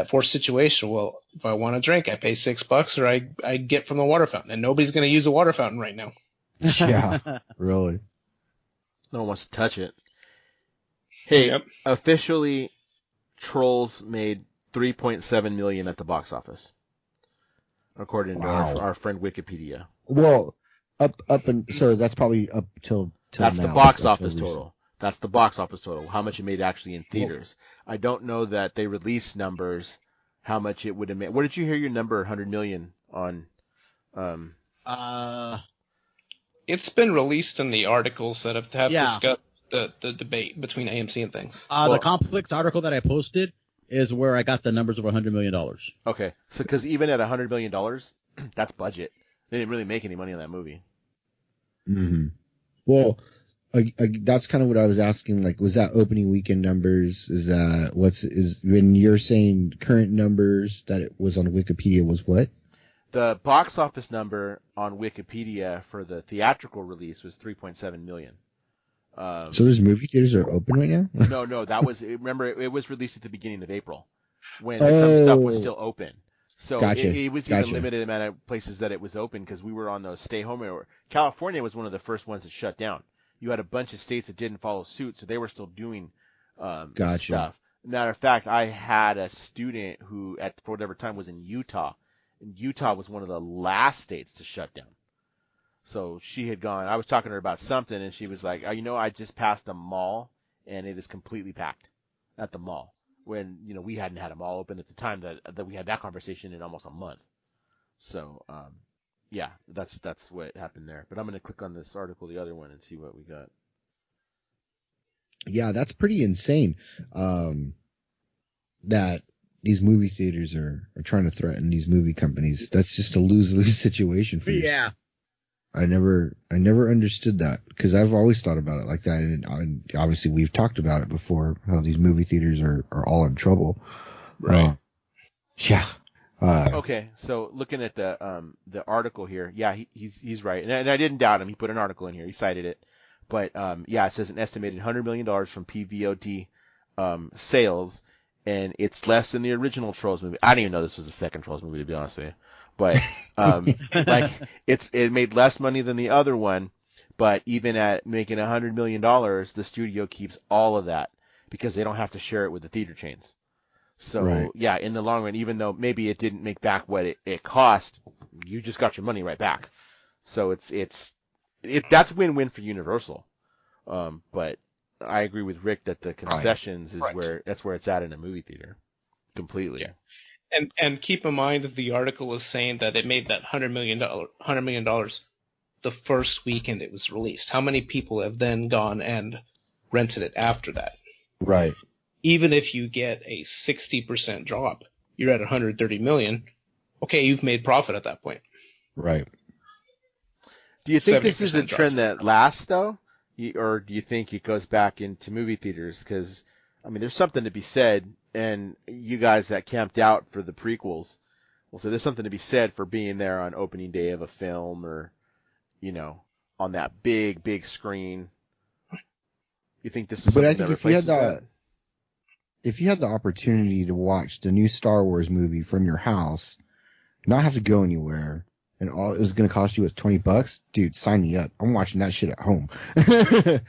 forced situation. Well, if I want a drink, I pay $6, or I get from the water fountain, and nobody's going to use a water fountain right now. Yeah. Really. No one wants to touch it. Hey, Yep. officially, Trolls made 3.7 million at the box office, according to Wow. our friend Wikipedia. Well, so that's probably up till That's now, the box up office till total. That's the box office total. How much it made actually in theaters. I don't know that they released numbers. How much it would have made. What did you hear your number? 100 million on. It's been released in the articles that have Yeah. discussed the debate between AMC and things. The Complex article that I posted is where I got the numbers of $100 million. Okay, so because even at $100 million, that's budget. They didn't really make any money on that movie. Mm-hmm. Well, that's kind of what I was asking. Like, was that opening weekend numbers? Is that when you're saying current numbers that it was on Wikipedia was what? The box office number on Wikipedia for the theatrical release was 3.7 million. So those movie theaters are open right now? No, that was, remember, it was released at the beginning of April when some stuff was still open. So Gotcha. it was even limited amount of places that it was open because we were on those stay home. California was one of the first ones that shut down. You had a bunch of states that didn't follow suit, so they were still doing stuff. Matter of fact, I had a student who, for whatever time, was in Utah. And Utah was one of the last states to shut down. So she had gone, I was talking to her about something, and she was like, I just passed a mall, and it is completely packed at the mall. When, we hadn't had a mall open at the time that we had that conversation in almost a month. So, yeah, that's what happened there. But I'm going to click on this article, the other one, and see what we got. Yeah, that's pretty insane. That these movie theaters are trying to threaten these movie companies. That's just a lose-lose situation for you. Yeah. I never understood that because I've always thought about it like that. And obviously we've talked about it before, how these movie theaters are all in trouble. Right. Yeah. Okay. So looking at the article here, yeah, he's right. And I didn't doubt him. He put an article in here. He cited it. But, yeah, it says an estimated $100 million from PVOD, sales. And it's less than the original Trolls movie. I didn't even know this was the second Trolls movie, to be honest with you. But it made less money than the other one. But even at making $100 million, the studio keeps all of that because they don't have to share it with the theater chains. So Right. Yeah, in the long run, even though maybe it didn't make back what it cost, you just got your money right back. So that's win-win for Universal. But I agree with Rick that the concessions is where it's at in a movie theater, completely. Yeah. And keep in mind that the article is saying that it made that $100 million the first weekend it was released. How many people have then gone and rented it after that? Right. Even if you get a 60% drop, you're at 130 million. Okay, you've made profit at that point. Right. Do you think this is a 70% trend drops. that lasts, though? Or do you think it goes back into movie theaters? Because, there's something to be said, and you guys that camped out for the prequels will say there's something to be said for being there on opening day of a film or, on that big, big screen. You think this is But I something think that replaces that? if you had the opportunity to watch the new Star Wars movie from your house, not have to go anywhere, and all it was going to cost you was $20, dude, sign me up. I'm watching that shit at home. I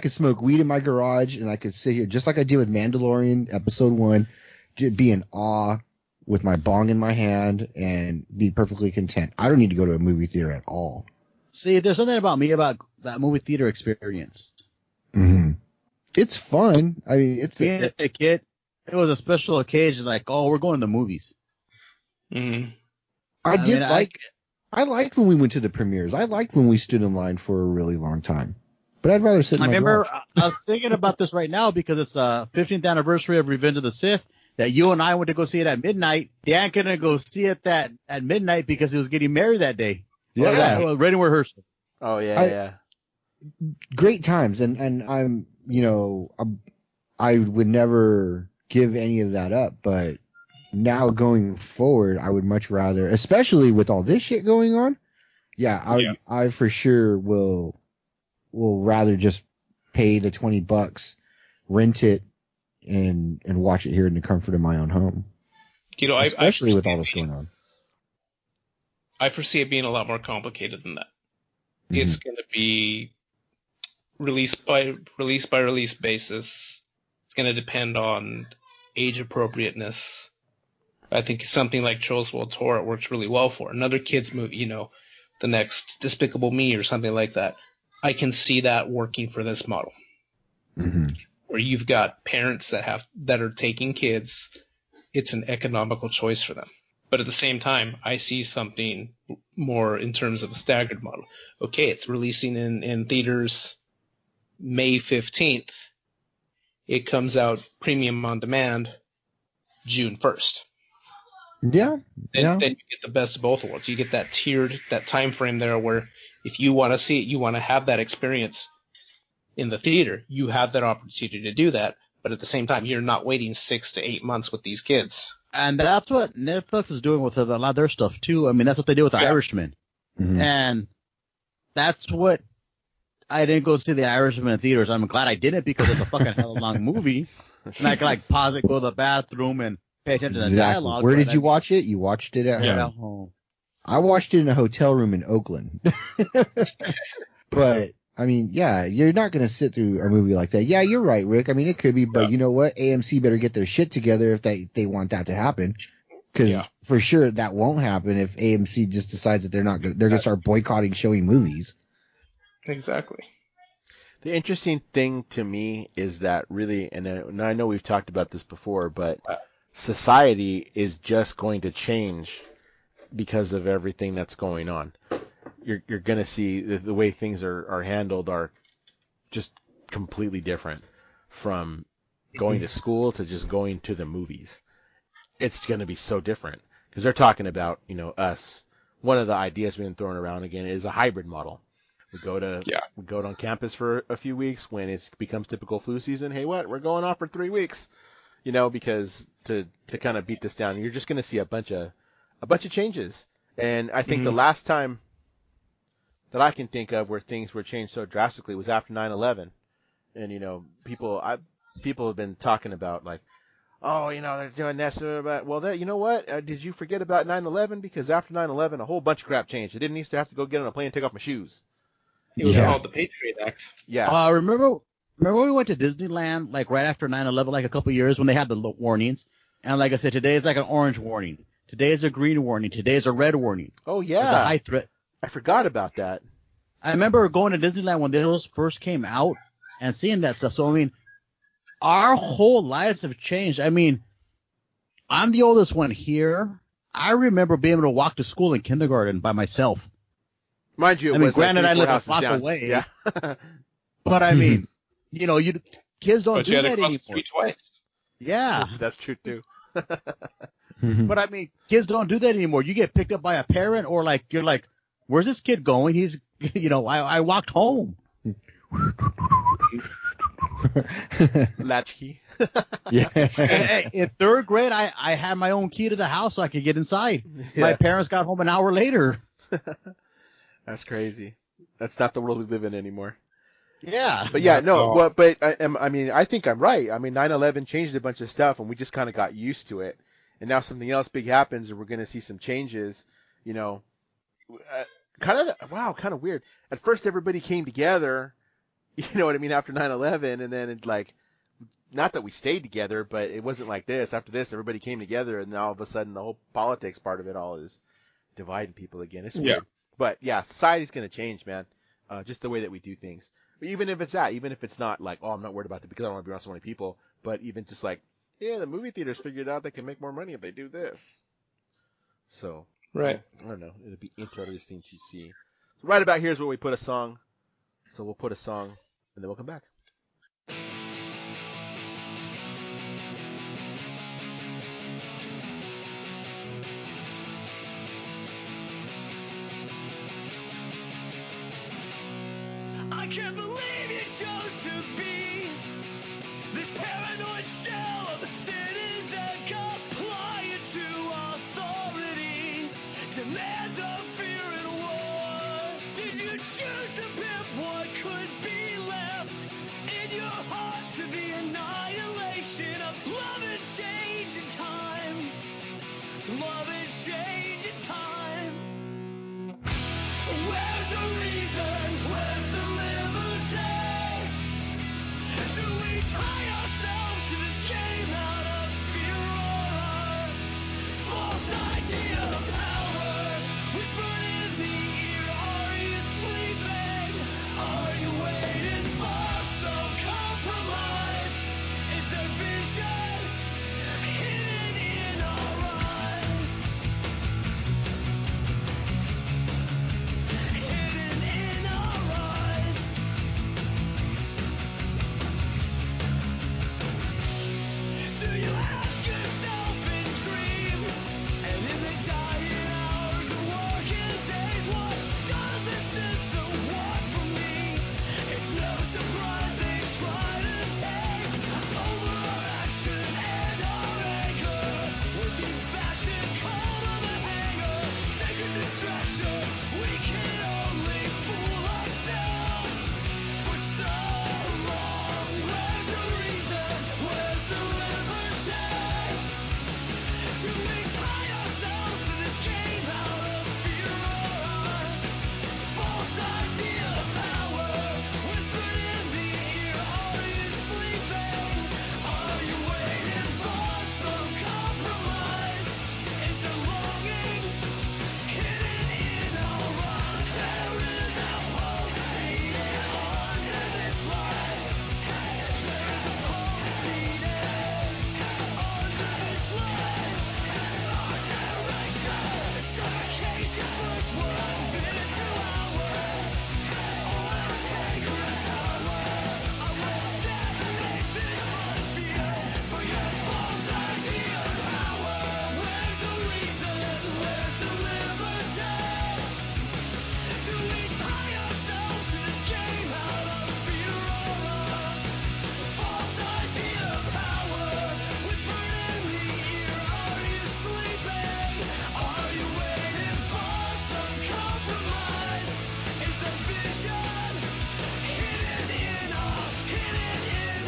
could smoke weed in my garage, and I could sit here just like I did with Mandalorian Episode 1, be in awe with my bong in my hand and be perfectly content. I don't need to go to a movie theater at all. See, there's something about that movie theater experience. Mm-hmm. It's fun. I mean, it's Being a kid, it was a special occasion. Like, oh, we're going to the movies. Mm-hmm. I liked when we went to the premieres. I liked when we stood in line for a really long time. But I'd rather sit in my garage. I was thinking about this right now because it's the 15th anniversary of Revenge of the Sith. That you and I went to go see it at midnight. Dan couldn't go see it at midnight because he was getting married that day. Yeah. Wedding rehearsal. Oh, yeah. Great times. And I'm, I would never give any of that up. But now going forward, I would much rather, especially with all this shit going on. I for sure will rather just pay the $20, rent it, and watch it here in the comfort of my own home. Especially with all this going on. I foresee it being a lot more complicated than that. Mm-hmm. It's going to be release by release basis. It's going to depend on age appropriateness. I think something like Trolls World Tour it works really well for. Another kids movie, you know, the next Despicable Me or something like that. I can see that working for this model. Mm-hmm. Where you've got parents that are taking kids, it's an economical choice for them. But at the same time, I see something more in terms of a staggered model. Okay, it's releasing in theaters May 15th. It comes out premium on demand June 1st. Yeah. Then you get the best of both worlds. You get that tiered, that time frame there where if you want to see it, you want to have that experience in the theater, you have that opportunity to do that. But at the same time, you're not waiting 6 to 8 months with these kids. And that's what Netflix is doing with a lot of their stuff too. I mean, that's what they did with The Irishman. Mm-hmm. And that's what I didn't go see The Irishman in theaters. I'm glad I didn't because it's a fucking hell of a long movie. And I could like pause it, go to the bathroom, and pay attention to the dialogue. Where did you watch it? You watched it at home. I watched it in a hotel room in Oakland. But I mean, yeah, you're not going to sit through a movie like that. Yeah, you're right, Rick. I mean, it could be, but you know what? AMC better get their shit together if they want that to happen. Because for sure that won't happen if AMC just decides that they're going to start boycotting showing movies. Exactly. The interesting thing to me is that really, and I know we've talked about this before, but society is just going to change because of everything that's going on. You're going to see the way things are handled are just completely different from going to school to just going to the movies. It's going to be so different because they're talking about, you know, us. One of the ideas being thrown around again is a hybrid model. We go on campus for a few weeks when it becomes typical flu season. Hey, we're going off for 3 weeks, you know, because to kind of beat this down, you're just going to see a bunch of changes. And I think the last time that I can think of where things were changed so drastically was after 9/11. And, you know, people have been talking about like, oh, you know, they're doing this. Well, you know what? Did you forget about 9/11? Because after 9/11, a whole bunch of crap changed. I didn't used to have to go get on a plane and take off my shoes. It was called the Patriot Act. Yeah. Remember when we went to Disneyland, like right after 9/11, like a couple of years when they had the warnings? And like I said, today is like an orange warning. Today is a green warning. Today is a red warning. Oh, yeah. It's a high threat. I forgot about that. I remember going to Disneyland when those first came out and seeing that stuff. So, I mean, our whole lives have changed. I mean, I'm the oldest one here. I remember being able to walk to school in kindergarten by myself. Mind you, granted, I live a block block away. Yeah. But I mean, you know, kids don't But do you had that to cross anymore. the street twice. Yeah. That's true, too. But I mean, kids don't do that anymore. You get picked up by a parent or like, you're like, where's this kid going? He's, you know, I walked home. Latchkey. Yeah. In third grade, I had my own key to the house so I could get inside. Yeah. My parents got home an hour later. That's crazy. That's not the world we live in anymore. Yeah. But yeah, no, well, but I mean, I think I'm right. I mean, 9/11 changed a bunch of stuff, and we just kind of got used to it. And now something else big happens, and we're going to see some changes. You know, kind of weird. At first, everybody came together. You know what I mean? After 9/11, and then it's like, not that we stayed together, but it wasn't like this. After this, everybody came together, and now all of a sudden, the whole politics part of it all is dividing people again. It's weird. But yeah, society's going to change, man. Just the way that we do things. But even if it's not like, oh, I'm not worried about it because I don't want to be around so many people, but even just like, yeah, the movie theaters figured out they can make more money if they do this. So, Right. I don't know. It'll be interesting to see. So right about here is where we put a song. So we'll put a song, and then we'll come back. I can't believe you chose to be this paranoid shell of a cities that comply to authority, demands of fear and war. Did you choose to pimp what could be left in your heart to the annihilation of love and change in time? Love and change in time. Where's the reason? Where's the liberty? we tie ourselves to this game out of fear or false idea of power? Whispered in the ear, are you sleeping? Are you waiting for some compromise? Is there vision hidden in our eyes? Hidden in our eyes. Do you ask yourself in dreams and in the dying hours of working days, what does the system want from me? It's no surprise they try to take over our action and our anger with these fashion call of a hanger. Sacred distractions, we can only fool ourselves for so long. Where's the reason? Where's the liberty? Do we tie ourselves to this game out of fear or false idea of power? Whispered in the ear, are you sleeping? Are you waiting for some compromise? Is there longing hidden in our eyes? There is a pulse beating under this light. There's a pulse beating under this light. Our generation, suffocation first one minute to hour. Oil tankers hour. I will detonate this mud field for your false idea of power. Where's the reason? Where's the liberty? Do we tie ourselves to this game out of fear or false idea of power? Whispered in the ear, are you sleeping? Are you waiting for some compromise? Is there vision hidden in our eyes?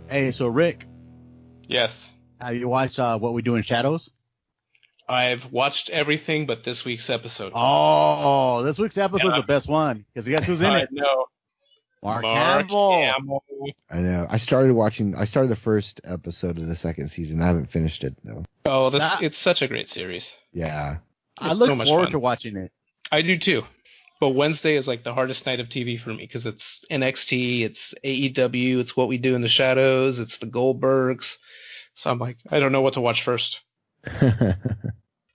Hey, so Rick, Yes. have you watched What We Do in Shadows? I've watched everything but this week's episode. Oh, this week's episode's Yeah. the best one. Because guess who's in I it? know. Mark Mark Hamill. Hamill. I know. I started the first episode of the second season. I haven't finished it though. Oh, That- it's such a great series. Yeah. I It's look so much forward fun. to watching it. I do too. But Wednesday is like the hardest night of TV for me because it's NXT, it's AEW, it's What We Do in the Shadows, it's the Goldbergs. So I'm like, I don't know what to watch first.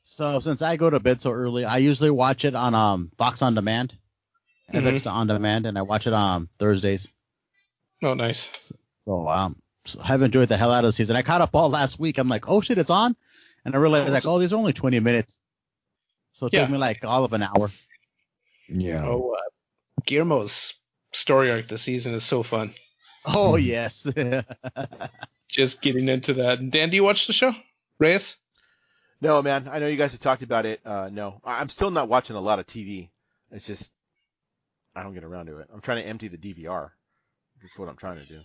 So since I go to bed so early, I usually watch it on Fox On Demand. FX On Demand, and I watch it on Thursdays. Oh, nice. So I've enjoyed the hell out of the season. I caught up all last week. I'm like, oh shit, it's on, and I realized like, oh, these are only 20 minutes. So it Yeah. took me like all of an hour. Yeah. Oh, Guillermo's story arc this season is so fun. Oh yes. Just getting into that. Dan, do you watch the show? Reyes? No, man. I know you guys have talked about it. No, I'm still not watching a lot of TV. It's just I don't get around to it. I'm trying to empty the DVR. That's what I'm trying to do.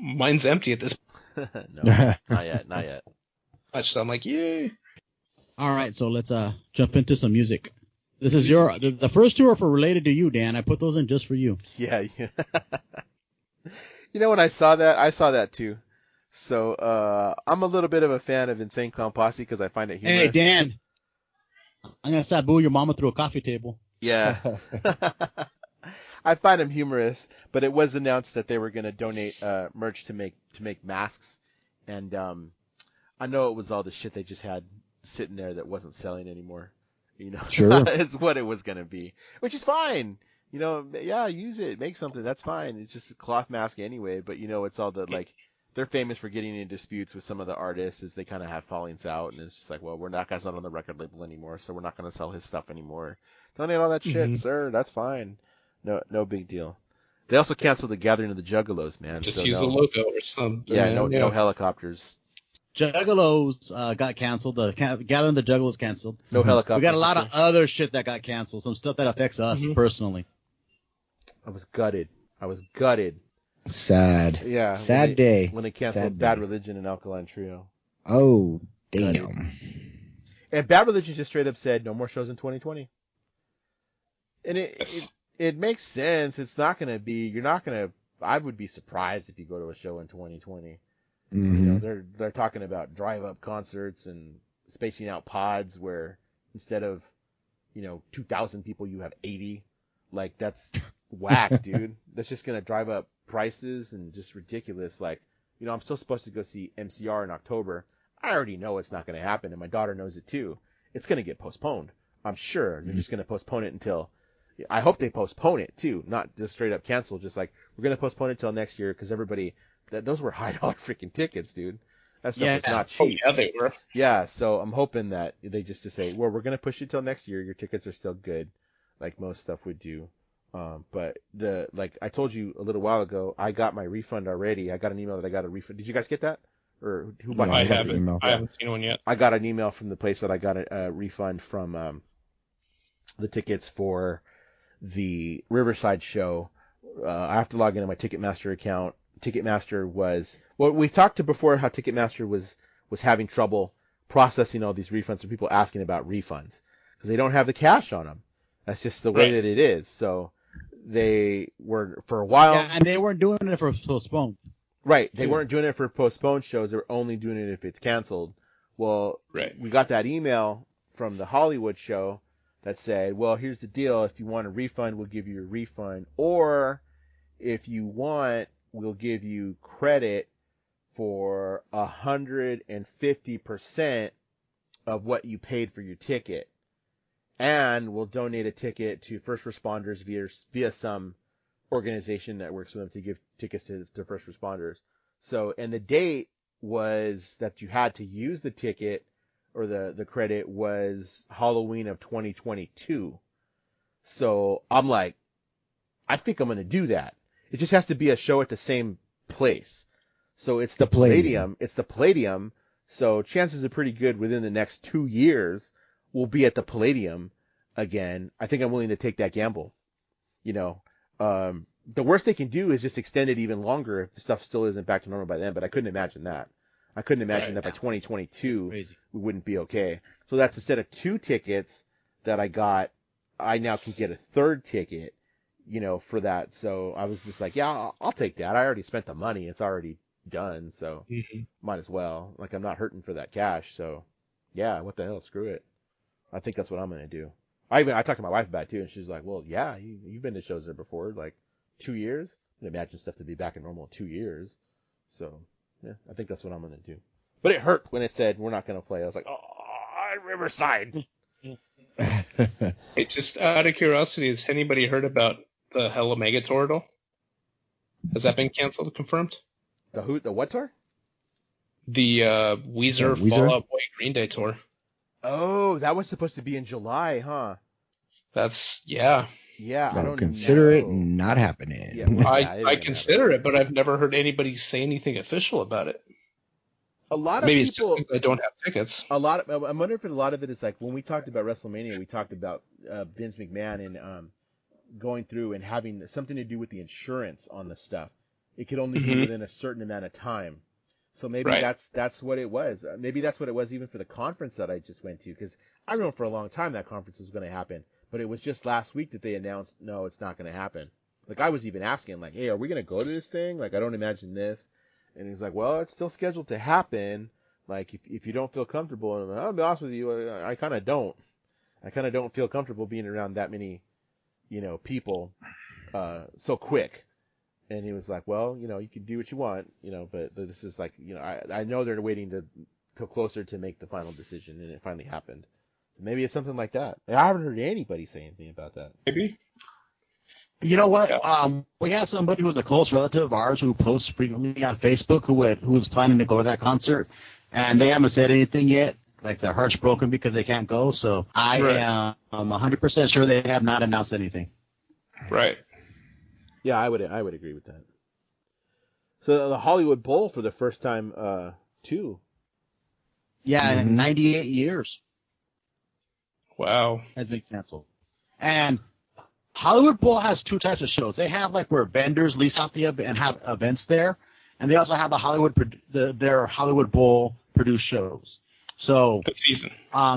Mine's empty at this No, not yet. Not yet. much. So I'm like, yay. All right, so let's jump into some music. This is the first two are for related to you, Dan. I put those in just for you. Yeah. You know, when I saw that too. So I'm a little bit of a fan of Insane Clown Posse because I find it humorous. Hey Dan, I'm gonna sabu your mama through a coffee table. Yeah. I find him humorous, but it was announced that they were going to donate merch to make masks, and I know it was all the shit they just had sitting there that wasn't selling anymore. You know, Sure. it's what it was going to be, which is fine. You know, yeah, use it, make something. That's fine. It's just a cloth mask anyway. But you know, it's all the like they're famous for getting in disputes with some of the artists as they kind of have fallings out, and it's just like, well, that guy's not on the record label anymore, so we're not going to sell his stuff anymore. Donate all that shit, sir. That's fine. No big deal. They also canceled the Gathering of the Juggalos, man. Just so use no, the logo or something. Yeah, no helicopters. Juggalos got canceled. The Gathering the Juggalos canceled. No helicopters. We got a lot this of other shit that got canceled. Some stuff that affects us personally. year. I was gutted. Sad. Yeah. Sad day. When they canceled Sad Bad day. Religion and Alkaline Trio. Oh, damn. And Bad Religion just straight up said no more shows in 2020. And it makes sense. It's not going to be. You're not going to. I would be surprised if you go to a show in 2020. You know, they're talking about drive-up concerts and spacing out pods where instead of 2,000 people, you have 80. Like, that's whack, dude. That's just going to drive up prices and just ridiculous. Like, I'm still supposed to go see MCR in October. I already know it's not going to happen, and my daughter knows it too. It's going to get postponed. I'm sure they're just going to postpone it until. I hope they postpone it too, not just straight up cancel. Just like, we're going to postpone it till next year because everybody. Those were $high freaking tickets, dude. That stuff was not cheap. Oh, yeah, they were. Yeah, so I'm hoping that they just to say, well, we're going to push it till next year. Your tickets are still good, like most stuff would do. But like I told you a little while ago, I got my refund already. I got an email that I got a refund. Did you guys get that? Or who bought I you the haven't. email? I haven't seen one yet. I got an email from the place that I got a refund from the tickets for the Riverside show. I have to log into my Ticketmaster account. Ticketmaster was we talked to before how Ticketmaster was having trouble processing all these refunds and people asking about refunds because they don't have the cash on them. That's just the way that it is. So they were for a while. Yeah, and they weren't doing it for postponed. Right. They weren't doing it for postponed shows. They were only doing it if it's canceled. Well, we got that email from the Hollywood show that said, well, here's the deal. If you want a refund, we'll give you a refund. Or if you want, we'll give you credit for 150% of what you paid for your ticket. And we'll donate a ticket to first responders via some organization that works with them to give tickets to first responders. So, and the date was that you had to use the ticket or the credit was Halloween of 2022. So I'm like, I think I'm going to do that. It just has to be a show at the same place. So it's the Palladium. It's the Palladium. So chances are pretty good within the next 2 years we'll be at the Palladium again. I think I'm willing to take that gamble. The worst they can do is just extend it even longer if the stuff still isn't back to normal by then, but I couldn't imagine that. I couldn't imagine that by 2022 we wouldn't be okay. So that's instead of 2 tickets that I got, I now can get a 3rd ticket, for that. So I was just like, yeah, I'll take that. I already spent the money. It's already done. So might as well. Like, I'm not hurting for that cash. So yeah, what the hell? Screw it. I think that's what I'm going to do. I talked to my wife about it too, and she's like, well, yeah, you've been to shows there before, like 2 years. I can imagine stuff to be back in normal in 2 years. So, yeah, I think that's what I'm going to do. But it hurt when it said we're not going to play. I was like, oh, Riverside. Hey, just out of curiosity, has anybody heard about the Hell Omega tour at all? Has that been canceled, confirmed? The what tour? The Weezer Fall Out Boy Green Day tour. Oh, that was supposed to be in July, huh? That's, yeah. Yeah, I don't consider it not happening. Yeah, I consider it, but I've never heard anybody say anything official about it. A lot of Maybe people, it's just because I don't have tickets. I wonder if a lot of it is like when we talked about WrestleMania, we talked about Vince McMahon and going through and having something to do with the insurance on the stuff. It could only be within a certain amount of time. So maybe that's what it was. Maybe that's what it was even for the conference that I just went to, because I remember for a long time that conference was going to happen, but it was just last week that they announced, no, it's not going to happen. Like, I was even asking, like, hey, are we going to go to this thing? Like, I don't imagine this. And he's like, well, it's still scheduled to happen. Like, if you don't feel comfortable, and I'm like, I'll be honest with you, I kind of don't. I kind of don't feel comfortable being around that many, people so quick. And he was like, well, you can do what you want, but this is like, I know they're waiting till closer to make the final decision, and it finally happened. So maybe it's something like that. I haven't heard anybody say anything about that. Maybe. You know what? We have somebody who's a close relative of ours who posts frequently on Facebook who was planning to go to that concert, and they haven't said anything yet. Like, their heart's broken because they can't go. So I am 100% sure they have not announced anything. Right. Yeah, I would agree with that. So the Hollywood Bowl for the first time, too. Yeah, in 98 years. Wow. Has been canceled. And Hollywood Bowl has 2 types of shows. They have like where vendors lease out and have events there, and they also have their Hollywood Bowl produced shows. So Good season.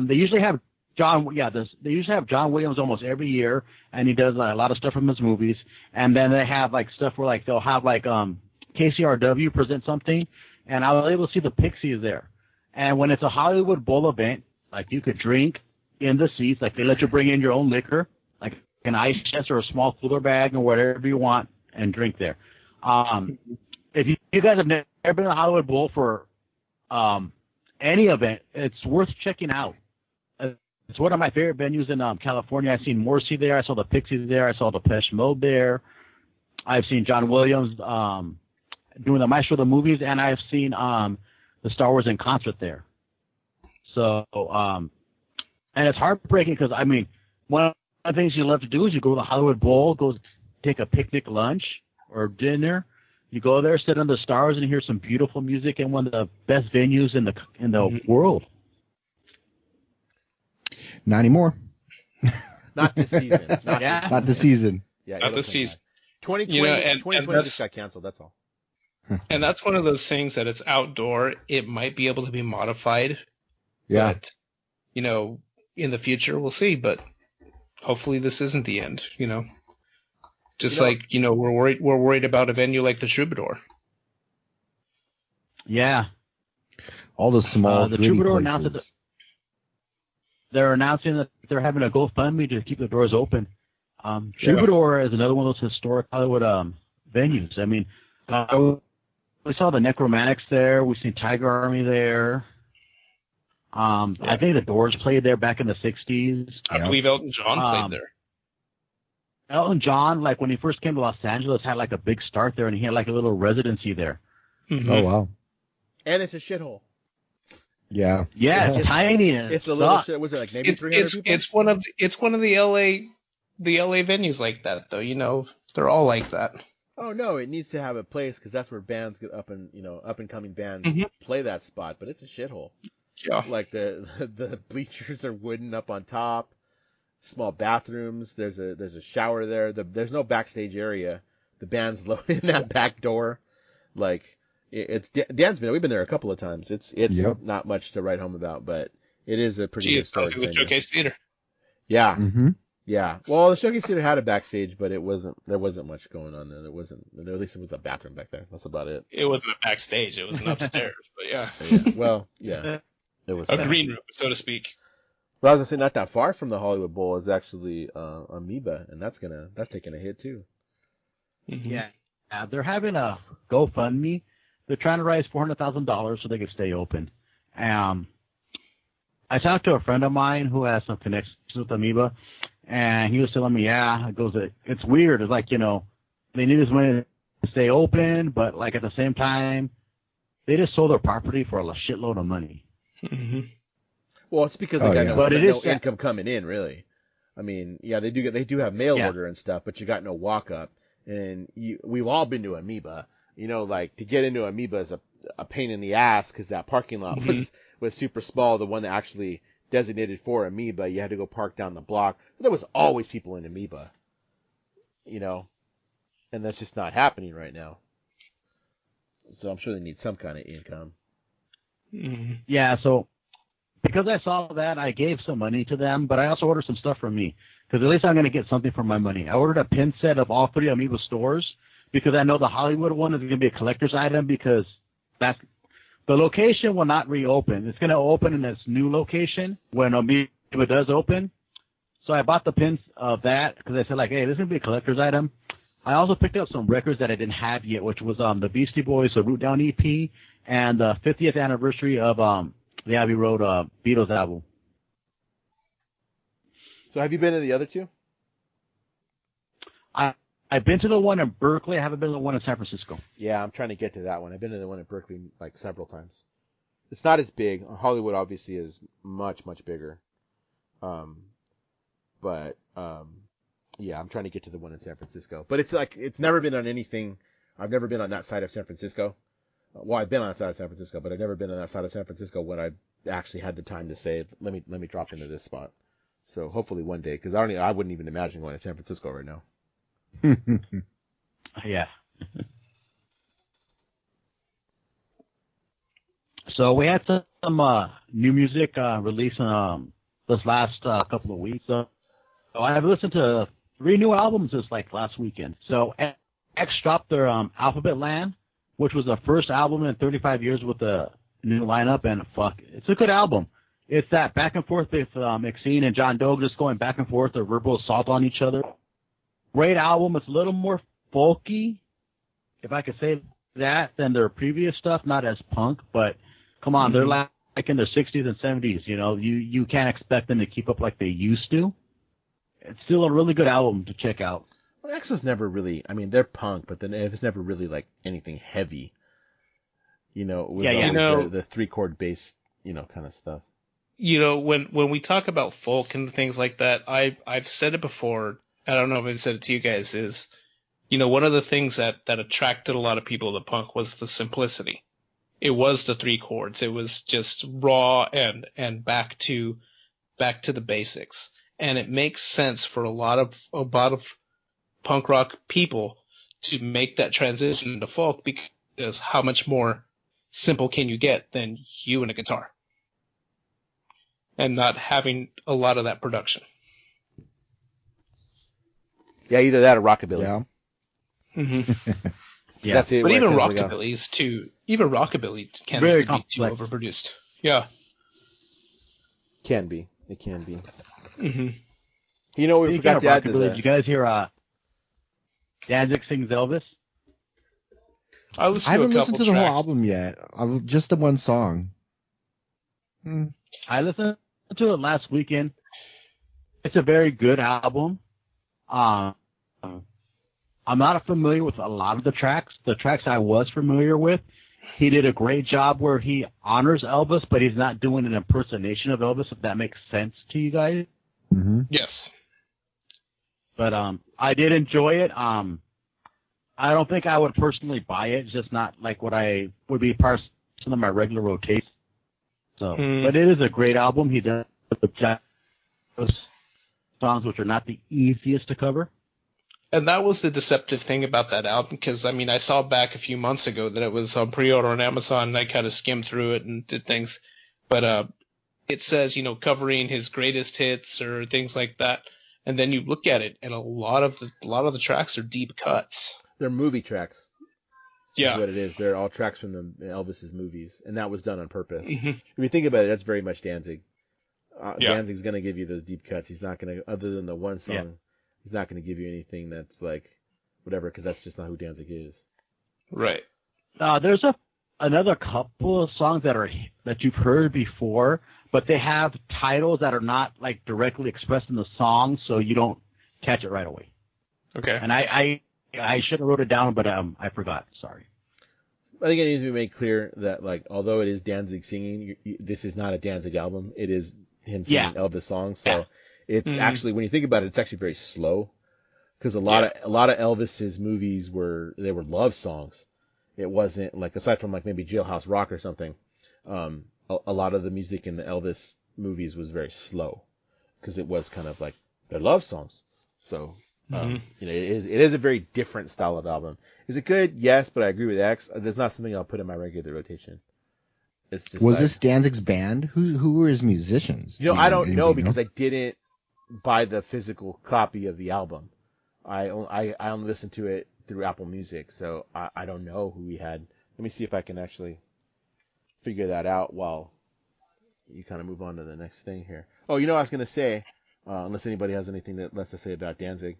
they usually have they usually have John Williams almost every year, and he does a lot of stuff from his movies. And then they have like stuff where like they'll have like KCRW present something, and I was able to see the Pixies there. And when it's a Hollywood Bowl event, like you could drink in the seats, like they let you bring in your own liquor, like an ice chest or a small cooler bag or whatever you want, and drink there. If you guys have never been to the Hollywood Bowl for any event, it's worth checking out. It's one of my favorite venues in California. I've seen Morrissey there. I saw the Pixies there. I saw Depeche Mode there. I've seen John Williams doing the Maestro of the movies, and I've seen the Star Wars in concert there. So, and it's heartbreaking because, I mean, one of the things you love to do is you go to the Hollywood Bowl, go take a picnic lunch or dinner. You go there, sit under the stars, and hear some beautiful music in one of the best venues in the world. Not anymore. Not this season. Not Yeah. this Not this season. Yeah, Not this season. 2020, You know, and 2020 just got canceled. That's all. And that's one of those things that it's outdoor. It might be able to be modified. Yeah. But, you know, in the future, we'll see. But hopefully this isn't the end, you know. Just like, you know, we're worried about a venue like the Troubadour. Yeah. All the small The gritty Troubadour places. announced they're announcing that they're having a GoFundMe to keep the doors open. Troubadour is another one of those historic Hollywood venues. I mean, we saw the Necromantics there. We've seen Tiger Army there. I think the Doors played there back in the 60s. I believe Elton John played there. Elton John, like when he first came to Los Angeles, had like a big start there, and he had like a little residency there. Mm-hmm. Oh, wow. And it's a shithole. Yeah. Yeah, it's tiny. And It's a little shit. Was it like maybe 300 people? It's one of the LA venues like that though. You know, they're all like that. Oh no, it needs to have a place because that's where bands get up and coming bands play that spot. But it's a shithole. Yeah. Like the bleachers are wooden up on top. Small bathrooms. There's a shower there. There's no backstage area. The band's loaded in that back door. Like it's Dan's been. We've been there a couple of times. It's not much to write home about, but it is a pretty historic the venue. Showcase Theater. Yeah. Mm-hmm. Yeah. Well, the Showcase Theater had a backstage, but there wasn't much going on there. At least it was a bathroom back there. That's about it. It wasn't a backstage. It was an upstairs. But yeah. Well, yeah. It was A green room, so to speak. Well, I was gonna say not that far from the Hollywood Bowl is actually Amoeba, and that's taking a hit too. Mm-hmm. Yeah, they're having a GoFundMe. They're trying to raise $400,000 so they can stay open. I talked to a friend of mine who has some connections with Amoeba, and he was telling me, it's weird. It's like, you know, they need this money to stay open, but like at the same time, they just sold their property for a shitload of money. Mm-hmm. Well, it's because they got no yeah. income coming in, really. I mean, yeah, they do have mail order and stuff, but you got no walk up. And we've all been to Amoeba. You know, like to get into Amoeba is a pain in the ass because that parking lot was super small. The one that actually designated for Amoeba, you had to go park down the block. But there was always people in Amoeba. You know, and that's just not happening right now. So I'm sure they need some kind of income. Mm-hmm. Yeah, so because I saw that, I gave some money to them, but I also ordered some stuff from me because at least I'm going to get something for my money. I ordered a pin set of all 3 Amoeba stores because I know the Hollywood one is going to be a collector's item because the location will not reopen. It's going to open in its new location when Amoeba does open. So I bought the pins of that because I said, like, hey, this is going to be a collector's item. I also picked up some records that I didn't have yet, which was the Beastie Boys, the Root Down EP, and the 50th anniversary of the Abbey Road Beatles album. So have you been to the other two? I've been to the one in Berkeley. I haven't been to the one in San Francisco. Yeah, I'm trying to get to that one. I've been to the one in Berkeley like several times. It's not as big. Hollywood obviously is much, much bigger. But yeah, I'm trying to get to the one in San Francisco. But it's like it's never been on anything. I've never been on that side of San Francisco. Well, I've been on that side of San Francisco, but I've never been on that side of San Francisco when I actually had the time to say, let me drop into this spot. So hopefully one day, because I wouldn't even imagine going to San Francisco right now. Yeah. So we had some new music released this last couple of weeks. So I've listened to 3 new albums this last weekend. So X dropped their Alphabet Land, which was the first album in 35 years with a new lineup, and it's a good album. It's that back and forth with Maxine and John Doe just going back and forth, a verbal assault on each other. Great album. It's a little more folky, if I could say that, than their previous stuff. Not as punk, but come on, they're like in their 60s and 70s. You know, you can't expect them to keep up like they used to. It's still a really good album to check out. Well, X was never really. I mean, they're punk, but then it was never really like anything heavy. You know, it was always the 3-chord bass, kind of stuff. When we talk about folk and things like that, I've said it before. I don't know if I've said it to you guys. Is one of the things that attracted a lot of people to punk was the simplicity. It was the 3 chords. It was just raw and back to the basics. And it makes sense for a lot of punk rock people to make that transition into folk, because how much more simple can you get than you and a guitar? And not having a lot of that production. Yeah, either that or rockabilly. Yeah. Mm-hmm. Yeah. That's it. But even rockabilly rockabilly tends to be too overproduced. Yeah. Can be. It can be. Mm-hmm. We forgot to add to Did you guys hear Danzig sings Elvis? I haven't listened to the whole album yet. Just the one song. I listened to it last weekend. It's a very good album. I'm not familiar with a lot of the tracks. The tracks I was familiar with, he did a great job where he honors Elvis, but he's not doing an impersonation of Elvis, if that makes sense to you guys. Mm-hmm. Yes. But I did enjoy it. I don't think I would personally buy it. It's just not like what I would be part of my regular rotation. So, but it is a great album. He does songs which are not the easiest to cover. And that was the deceptive thing about that album, because, I saw back a few months ago that it was on pre-order on Amazon, and I kind of skimmed through it and did things. But it says, covering his greatest hits or things like that. And then you look at it, and a lot of the tracks are deep cuts. They're movie tracks. Yeah. Is what it is. They're all tracks from the Elvis's movies, and that was done on purpose. Mm-hmm. If you think about it, that's very much Danzig. Yeah. Danzig's going to give you those deep cuts. He's not going to, other than the one song, he's not going to give you anything that's like whatever, because that's just not who Danzig is. Right. There's another couple of songs that you've heard before, but they have titles that are not like directly expressed in the song, so you don't catch it right away. Okay. And I should have wrote it down, but I forgot. Sorry. I think it needs to be made clear that, like, although it is Danzig singing, this is not a Danzig album. It is him singing Elvis songs. So it's actually, when you think about it, it's actually very slow, because a lot of Elvis's movies were love songs. It wasn't like, aside from like maybe Jailhouse Rock or something, a lot of the music in the Elvis movies was very slow, because it was kind of like they're love songs. So it is a very different style of album. Is it good? Yes, but I agree with X. There's not something I'll put in my regular rotation. It's just this Danzig's band? Who were his musicians? I don't know, because I didn't buy the physical copy of the album. I only listened to it through Apple Music, so I don't know who he had. Let me see if I can actually figure that out while you kind of move on to the next thing here. Oh, I was going to say, unless anybody has anything less to say about Danzig,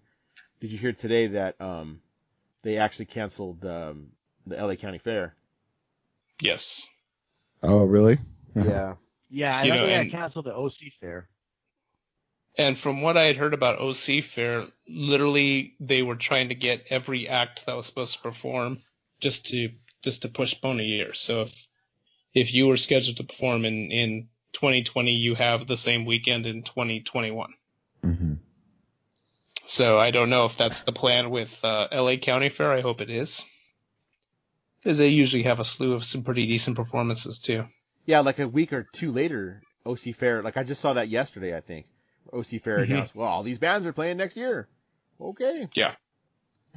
did you hear today that they actually canceled the LA County Fair? Yes. Oh, really? Yeah. Yeah, I know they canceled the OC Fair. And from what I had heard about OC Fair, literally they were trying to get every act that was supposed to perform just to postpone a year. So if you were scheduled to perform in 2020, you have the same weekend in 2021. Mm-hmm. So I don't know if that's the plan with LA County Fair. I hope it is, because they usually have a slew of some pretty decent performances too. Yeah, like a week or two later, OC Fair, like I just saw that yesterday, I think. OC Fair announced, well, all these bands are playing next year. Okay. Yeah.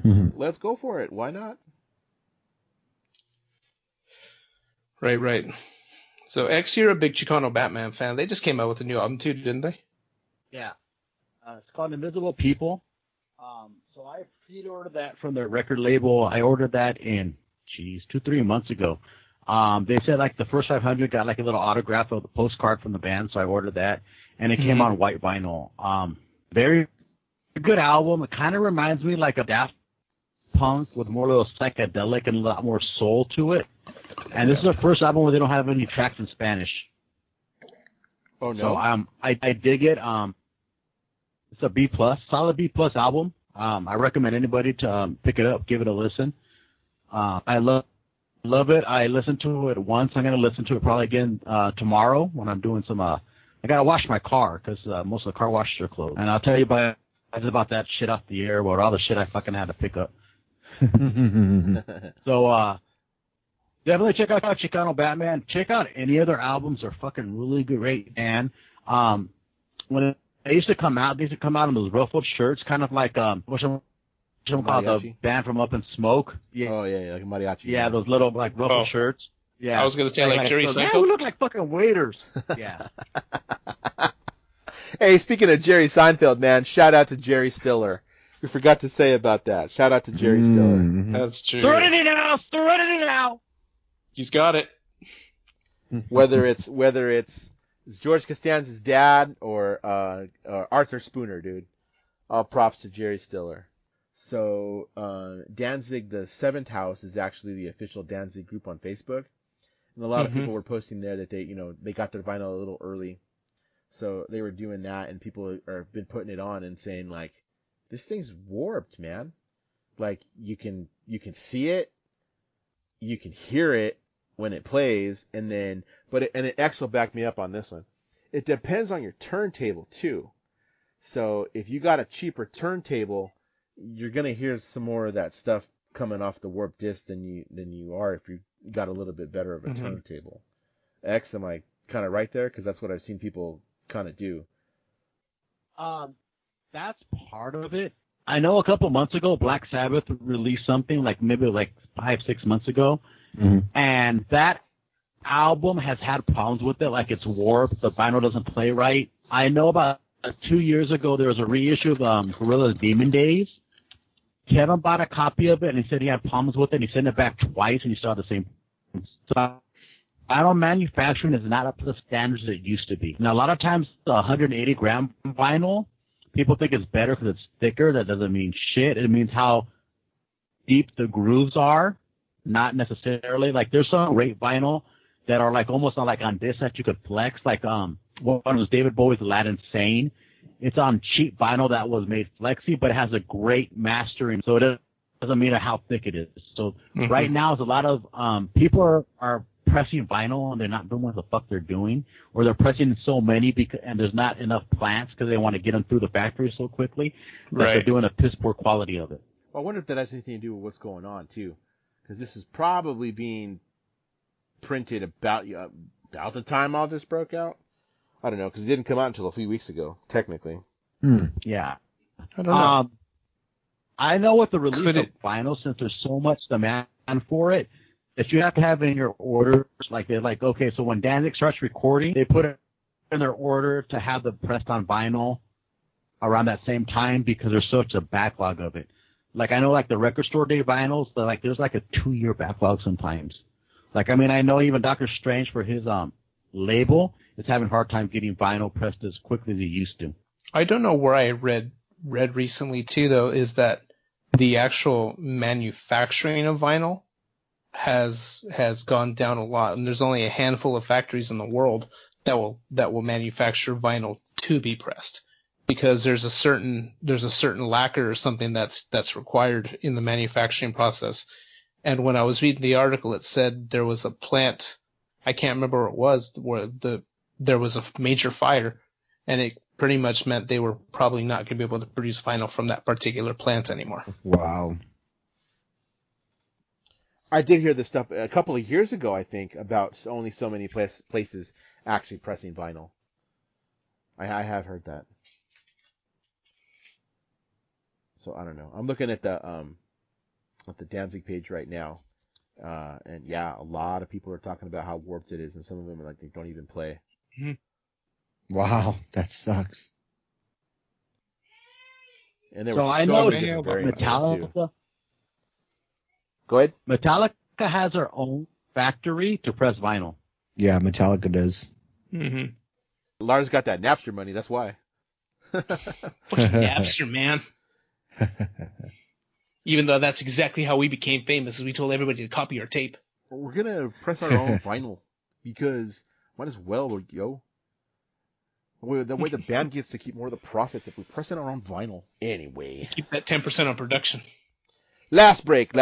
Let's go for it. Why not? Right. So X, you're a big Chicano Batman fan. They just came out with a new album too, didn't they? Yeah. It's called Invisible People. So I pre-ordered that from their record label. I ordered that in, 2-3 months ago. They said like the first 500 got like a little autograph of the postcard from the band, so I ordered that, and it came on white vinyl. Very good album. It kind of reminds me like of Daft Punk with more little psychedelic and a lot more soul to it. And this is the first album where they don't have any tracks in Spanish. Oh no. So I dig it. It's a B+, solid B+ album. I recommend anybody to pick it up, give it a listen. I love it. I listened to it once. I'm gonna listen to it probably again tomorrow when I'm doing some. I gotta wash my car because most of the car washes are closed. And I'll tell you about that shit off the air about all the shit I fucking had to pick up. So definitely check out Chicano Batman. Check out any other albums. They're fucking really great. And when they used to come out in those ruffled shirts, kind of like what's them called, the band from Up in Smoke. Yeah. Oh yeah, like a mariachi. Yeah, those little like ruffled shirts. Yeah. I was gonna say like Jerry Seinfeld. Yeah, we look like fucking waiters. Yeah. Hey, speaking of Jerry Seinfeld, man, shout out to Jerry Stiller. We forgot to say about that. Shout out to Jerry Stiller. That's true. Serenity now. He's got it. Whether it's George Costanza's dad or Arthur Spooner, dude. All props to Jerry Stiller. So Danzig, the Seventh House, is actually the official Danzig group on Facebook, and a lot of people were posting there that they got their vinyl a little early, so they were doing that, and people have been putting it on and saying like, this thing's warped, man. Like you can see it, you can hear it when it plays, and X will back me up on this one. It depends on your turntable too. So if you got a cheaper turntable, you're gonna hear some more of that stuff coming off the warped disc than you are if you got a little bit better of a turntable. X, am I kind of right there? Because that's what I've seen people kind of do. That's part of it. I know a couple months ago, Black Sabbath released something maybe 5-6 months ago, and that album has had problems with it, like it's warped, the vinyl doesn't play right. I know about 2 years ago there was a reissue of Gorilla's Demon Days. Kevin bought a copy of it and he said he had problems with it, and he sent it back twice and he still had the same. So vinyl manufacturing is not up to the standards it used to be. Now a lot of times the 180 gram vinyl, people think it's better because it's thicker. That doesn't mean shit. It means how deep the grooves are, not necessarily. Like there's some great vinyl that are like almost not like on disc that you could flex. Like one was David Bowie's Aladdin Sane. It's on cheap vinyl that was made flexy, but it has a great mastering. So it doesn't mean how thick it is. So right now, there's a lot of people are pressing vinyl and they're not doing what the fuck they're doing, or they're pressing so many and there's not enough plants because they want to get them through the factory so quickly that they're doing a piss poor quality of it. Well, I wonder if that has anything to do with what's going on too, because this is probably being printed about the time all this broke out. I don't know, because it didn't come out until a few weeks ago, technically. Yeah. I don't know. I know with the release of vinyl, since there's so much demand for it, that you have to have in your orders, like they're like, okay, so when Danzig starts recording, they put it in their order to have them pressed on vinyl around that same time because there's such a backlog of it. Like I know like the record store day vinyls, there's like a 2-year backlog sometimes. Like, I mean, I know even Dr. Strange for his label is having a hard time getting vinyl pressed as quickly as he used to. I don't know where I read recently too, though, is that the actual manufacturing of vinyl has gone down a lot, and there's only a handful of factories in the world that will manufacture vinyl to be pressed, because there's a certain lacquer or something that's required in the manufacturing process. And when I was reading the article, it said there was a plant, I can't remember where it was, where there was a major fire, and it pretty much meant they were probably not going to be able to produce vinyl from that particular plant anymore. Wow. I did hear this stuff a couple of years ago, I think, about only so many places actually pressing vinyl. I have heard that. So I don't know. I'm looking at the Danzig page right now, And yeah, a lot of people are talking about how warped it is, and some of them are like they don't even play. Wow, that sucks. And there So were I so know many different variants of it, too. Metallica. Go ahead. Metallica has their own factory to press vinyl. Yeah, Metallica does. Mm-hmm. Lars got that Napster money, that's why. Fucking Napster, man. Even though that's exactly how we became famous, is we told everybody to copy our tape. We're gonna press our own vinyl because might as well, yo. The way the band gets to keep more of the profits if we press in our own vinyl. Anyway, Keep that 10% on production. last break.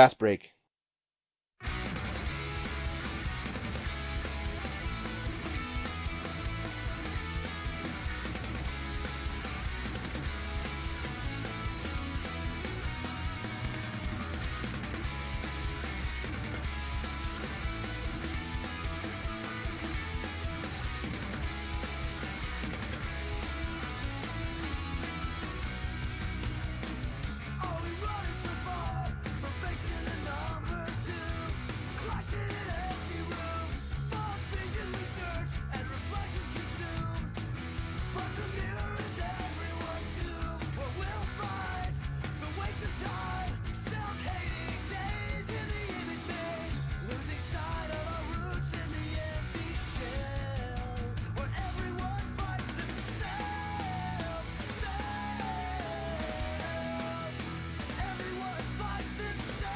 All we run and survive, perfection and number two. Clashing in an empty room, false vision research and reflections consume. But the mirror is everyone's doom. Where we'll fight the waste of time, self-hating days in the image made, losing sight of our roots in the empty shell, where everyone fights themselves. Everyone fights themselves.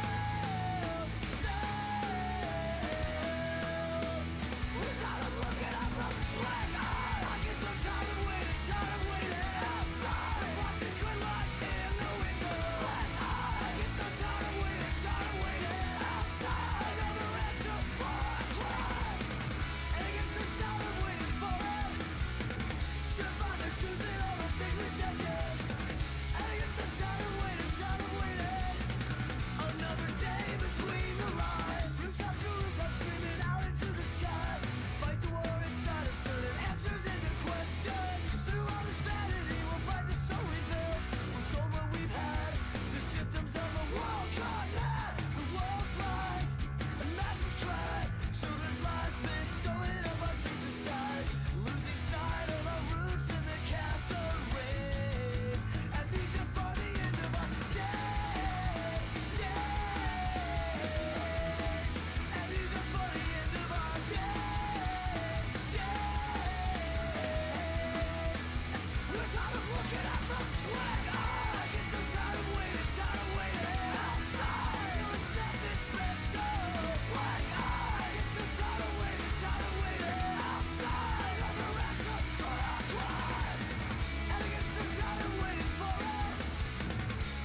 We're tired of looking up the black eye. I guess I'm tired of waiting outside. Watching good light in the winter. Black eye. I guess I'm tired of waiting outside. Another answer for our crimes. And I guess I'm tired of waiting for it to find the truth in all the things rejected. And I guess I'm tired of waiting. Another day between the lines. Rooftop to rooftop, screaming out into the sky. Fight the war inside us, turning answers into questions. Through all this vanity, we'll fight the soul we built. We'll scold what we've had. The symptoms of the world gone mad. The world's lies, and masses cry. Children's lives been stolen up onto the skies. Losing sight of our roots in the cathode rays. And vision for the end of our days. And vision for the end of our days. We're tired of looking at the black eye. I guess I'm tired of waiting outside. Feeling nothing special. Black eye. I guess I'm tired of waiting outside. Another answer for our crimes. And I guess I'm tired of waiting for it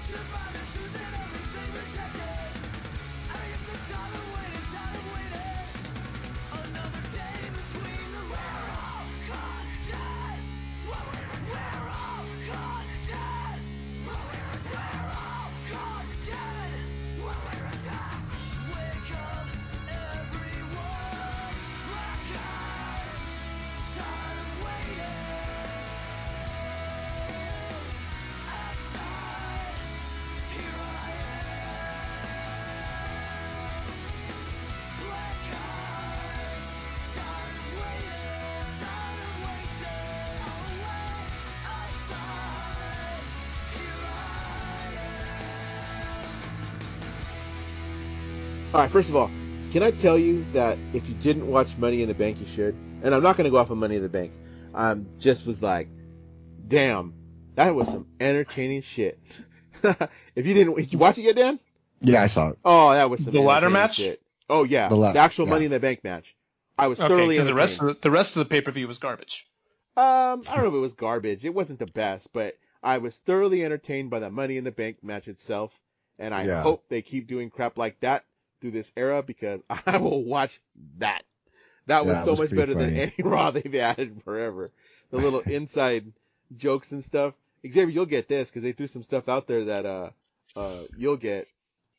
to find the truth in everything rejected. And I guess I'm tired of waiting. Another day between the we're all caught dead. We're all caught dead. We're all caught dead. Wake up, everyone. Black eyes, tired of waiting. Outside, here I am. Black eyes, tired of waiting, tired of wasting. Away, outside, here I am. All right, first of all, can I tell you that if you didn't watch Money in the Bank, you should? And I'm not going to go off of Money in the Bank. Just was like, damn, that was some entertaining shit. If you did you watch it yet, Dan? Yeah, I saw it. Oh, that was some The ladder entertaining match? shit. Oh yeah, The the actual yeah. Money in the Bank match. I was Okay, thoroughly because entertained. the rest of the pay-per-view was garbage. I don't know if it was garbage. It wasn't the best, but I was thoroughly entertained by the Money in the Bank match itself, and I Yeah. hope they keep doing crap like that through this era because I will watch that. That was Yeah, it so was much pretty better than funny. any Raw they've added forever. The little inside jokes and stuff. Xavier, you'll get this because they threw some stuff out there that you'll get.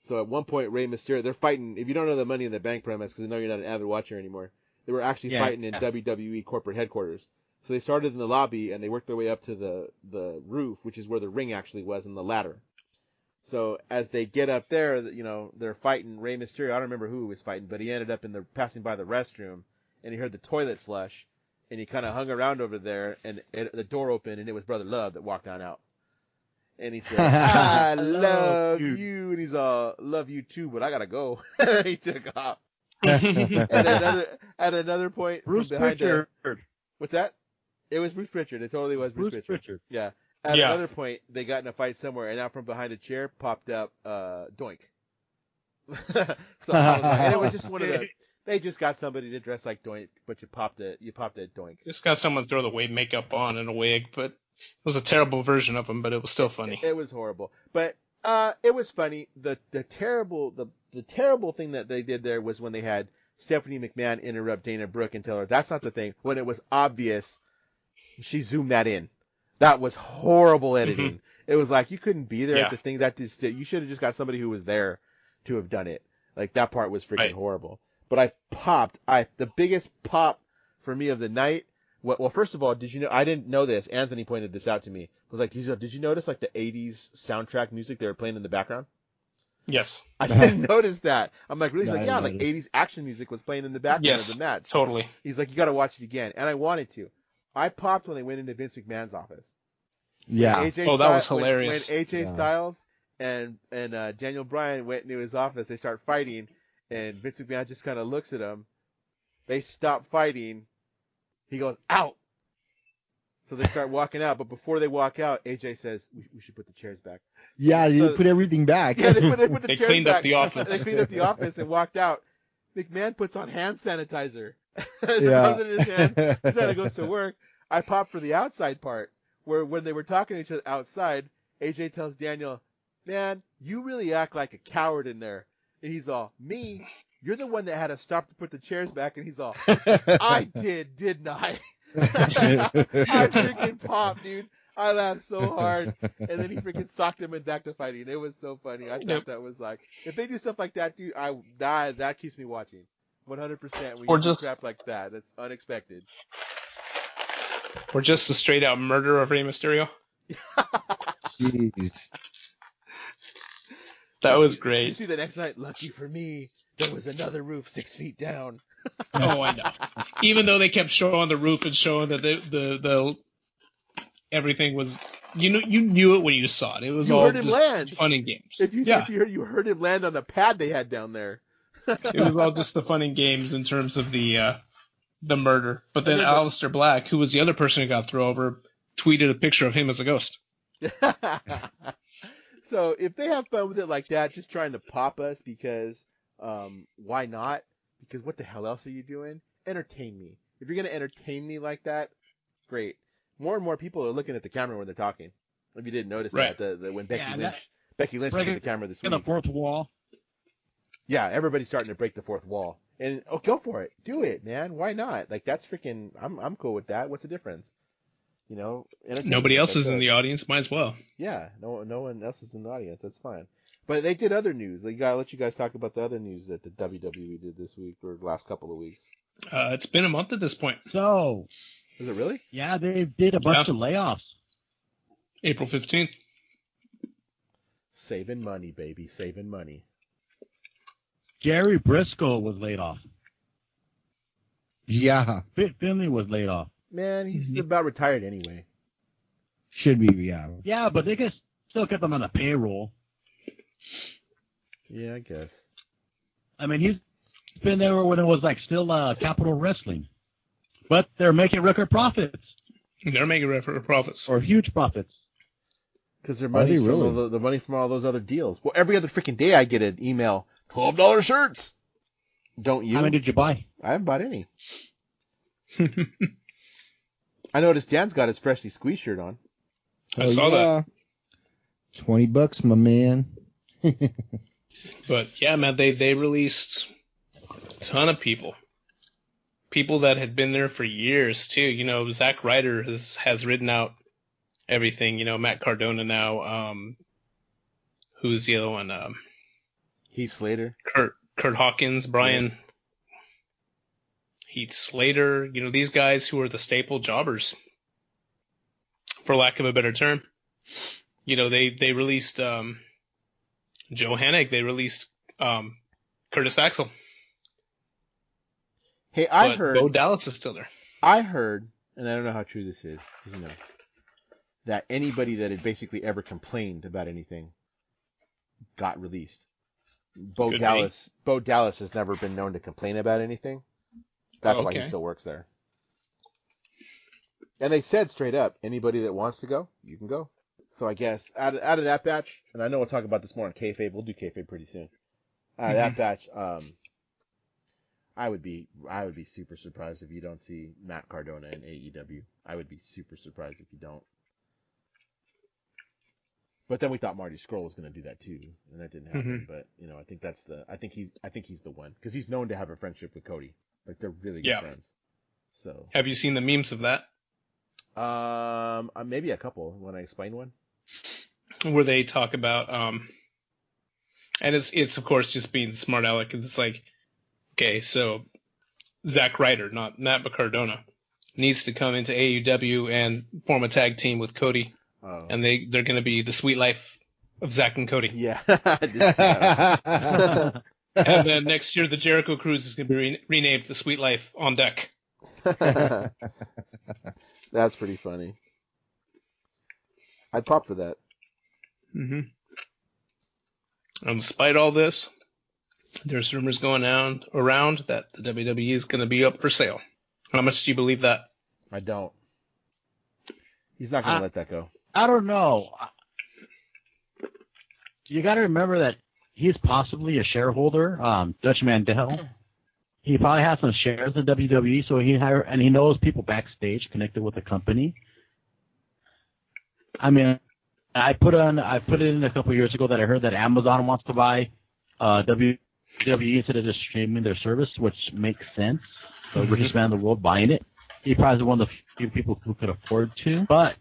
So at one point, Rey Mysterio, they're fighting. If you don't know the Money in the Bank premise, because I know you're not an avid watcher anymore, they were actually fighting in WWE corporate headquarters. So they started in the lobby and they worked their way up to the roof, which is where the ring actually was, and the ladder. So as they get up there, you know, they're fighting Rey Mysterio. I don't remember who he was fighting, but he ended up passing by the restroom, and he heard the toilet flush, and he kind of hung around over there, and the door opened, and it was Brother Love that walked on out. And he said, I love you. And he's all, love you too, but I gotta go. He took off. At another point, Bruce from behind Pritchard. what's that? It was Bruce Pritchard. It totally was Bruce Pritchard. Yeah. At another point, they got in a fight somewhere, and out from behind a chair popped up Doink. So I was like, and it was just one of the. They just got somebody to dress like Doink, but you popped it Doink. Just got someone to throw the wave makeup on and a wig, but it was a terrible version of him, but it was still funny. It was horrible, but it was funny. The terrible thing that they did there was when they had Stephanie McMahon interrupt Dana Brooke and tell her that's not the thing. When it was obvious, she zoomed that in. That was horrible editing. Mm-hmm. It was like you couldn't be there at the thing. That just you should have just got somebody who was there to have done it. Like that part was freaking horrible. But I popped. The biggest pop for me of the night. Well, first of all, did you know? I didn't know this. Anthony pointed this out to me. I was like, did you notice like the '80s soundtrack music they were playing in the background? Yes. I didn't notice that. I'm like, really? He's like, yeah, like '80s action music was playing in the background of the match. Totally. He's like, you got to watch it again, and I wanted to. I popped when they went into Vince McMahon's office. Yeah. That was hilarious. When AJ Styles and Daniel Bryan went into his office, they start fighting, and Vince McMahon just kind of looks at him. They stop fighting. He goes, out. So they start walking out, but before they walk out, AJ says, we should put the chairs back. Yeah, you put everything back. Yeah, they put the chairs back. They cleaned up the office. They cleaned up the office and walked out. McMahon puts on hand sanitizer. Yeah. Rubs it in his hands. Instead goes to work. I popped for the outside part, where when they were talking to each other outside, AJ tells Daniel, man, you really act like a coward in there. And he's all, me? You're the one that had to stop to put the chairs back. And he's all, I did, didn't I? I freaking popped, dude. I laughed so hard. And then he freaking socked him and back to fighting. It was so funny. I thought that was like, if they do stuff like that, dude, that keeps me watching. 100%. When or you just do crap like that, that's unexpected. Or just the straight out murder of Rey Mysterio. Jeez. That was great. You see the next night, lucky for me, there was another roof 6 feet down. Oh, I know. Even though they kept showing the roof and showing that the everything was, you knew it when you saw it. It was all just fun and games. If you heard him land on the pad they had down there. It was all just the fun and games in terms of the murder. But then Aleister Black, who was the other person who got thrown over, tweeted a picture of him as a ghost. So if they have fun with it like that, just trying to pop us because why not? Because what the hell else are you doing? Entertain me. If you're going to entertain me like that, great. More and more people are looking at the camera when they're talking. If you didn't notice that, when Becky Lynch looked at the camera this week. The fourth wall. Yeah, everybody's starting to break the fourth wall. And go for it. Do it, man. Why not? Like that's freaking I'm cool with that. What's the difference? You know, nobody else is in the audience, might as well. Yeah, no one else is in the audience. That's fine. But they did other news. They gotta let you guys talk about the other news that the WWE did this week or the last couple of weeks. It's been a month at this point. So. Is it really? Yeah, they did a bunch of layoffs. April 15th. Saving money, baby. Saving money. Jerry Briscoe was laid off. Yeah. Finley was laid off. Man, he's about retired anyway. Should be, yeah. Yeah, but they can still get them on the payroll. Yeah, I guess. I mean, he's been there when it was like still Capital Wrestling. But they're making record profits. They're making record profits. Or huge profits. Because their money's from the money from all those other deals. Well, every other freaking day I get an email, $12 shirts. Don't you? How many did you buy? I haven't bought any. I noticed Dan's got his freshly squeezed shirt on. I saw that. $20, my man. But yeah, man, they released a ton of people. People that had been there for years too. You know, Zack Ryder has written out everything. You know, Matt Cardona now. Who's the other one? Heath Slater. Kurt Hawkins, Brian. Heath Slater. You know, these guys who are the staple jobbers, for lack of a better term. You know, they released Joe Hannig, they released Curtis Axel. Hey, I But heard. Bo Dallas is still there. I heard, and I don't know how true this is, 'cause, that anybody that had basically ever complained about anything got released. Bo Good Dallas has never been known to complain about anything. That's why he Okay. still works there. And they said straight up, anybody that wants to go, you can go. So I guess out of that batch, and I know we'll talk about this more on kayfabe. We'll do kayfabe pretty soon. Out of that batch, I would be super surprised if you don't see Matt Cardona in AEW. I would be super surprised if you don't. But then we thought Marty Scurll was going to do that too, and that didn't happen. But I think I think he's the one because he's known to have a friendship with Cody. Like they're really good friends. So Have you seen the memes of that? maybe a couple when I explain one. Where they talk about and it's of course just being smart aleck. It's like, okay, so Zack Ryder, not Matt Cardona, needs to come into AEW and form a tag team with Cody. Oh. And they're going to be the Sweet Life of Zack and Cody. Yeah, I did see that. And then next year, the Jericho Cruise is going to be renamed the Sweet Life on Deck. That's pretty funny. I'd pop for that. And despite all this, there's rumors going around that the WWE is going to be up for sale. How much do you believe that? I don't. He's not going to let that go. I don't know. You got to remember that he's possibly a shareholder, Dutch Mandel. He probably has some shares in WWE, so he knows people backstage connected with the company. I mean, I put it in a couple of years ago that I heard that Amazon wants to buy WWE instead of just streaming their service, which makes sense. The richest man in the world buying it. He probably one of the few people who could afford to, but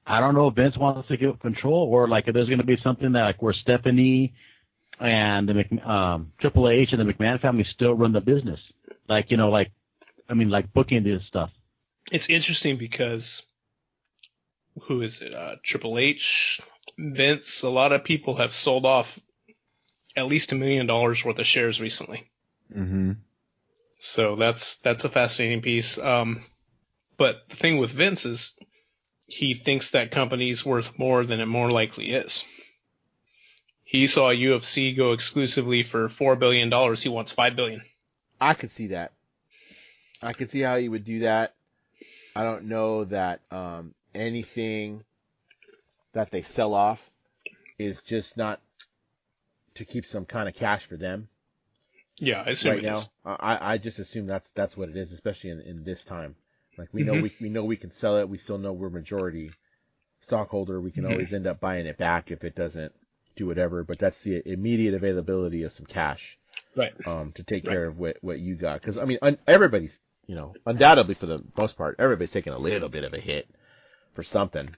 I don't know if Vince wants to give control or like if there's going to be something that like where Stephanie and the Triple H and the McMahon family still run the business, like booking this stuff. It's interesting because who is it? Triple H, Vince. A lot of people have sold off at least $1 million worth of shares recently. Mm-hmm. So that's a fascinating piece. But the thing with Vince is he thinks that company's worth more than it more likely is. He saw UFC go exclusively for $4 billion. He wants $5 billion. I could see that. I could see how he would do that. I don't know that anything that they sell off is just not to keep some kind of cash for them. Yeah, I assume right it now. is. I just assume that's what it is, especially in this time. Like we know we can sell it. We still know we're majority stockholder. We can always end up buying it back if it doesn't do whatever. But that's the immediate availability of some cash, right? To take care of what you got. Because I mean, everybody's undoubtedly for the most part, everybody's taking a little bit of a hit for something.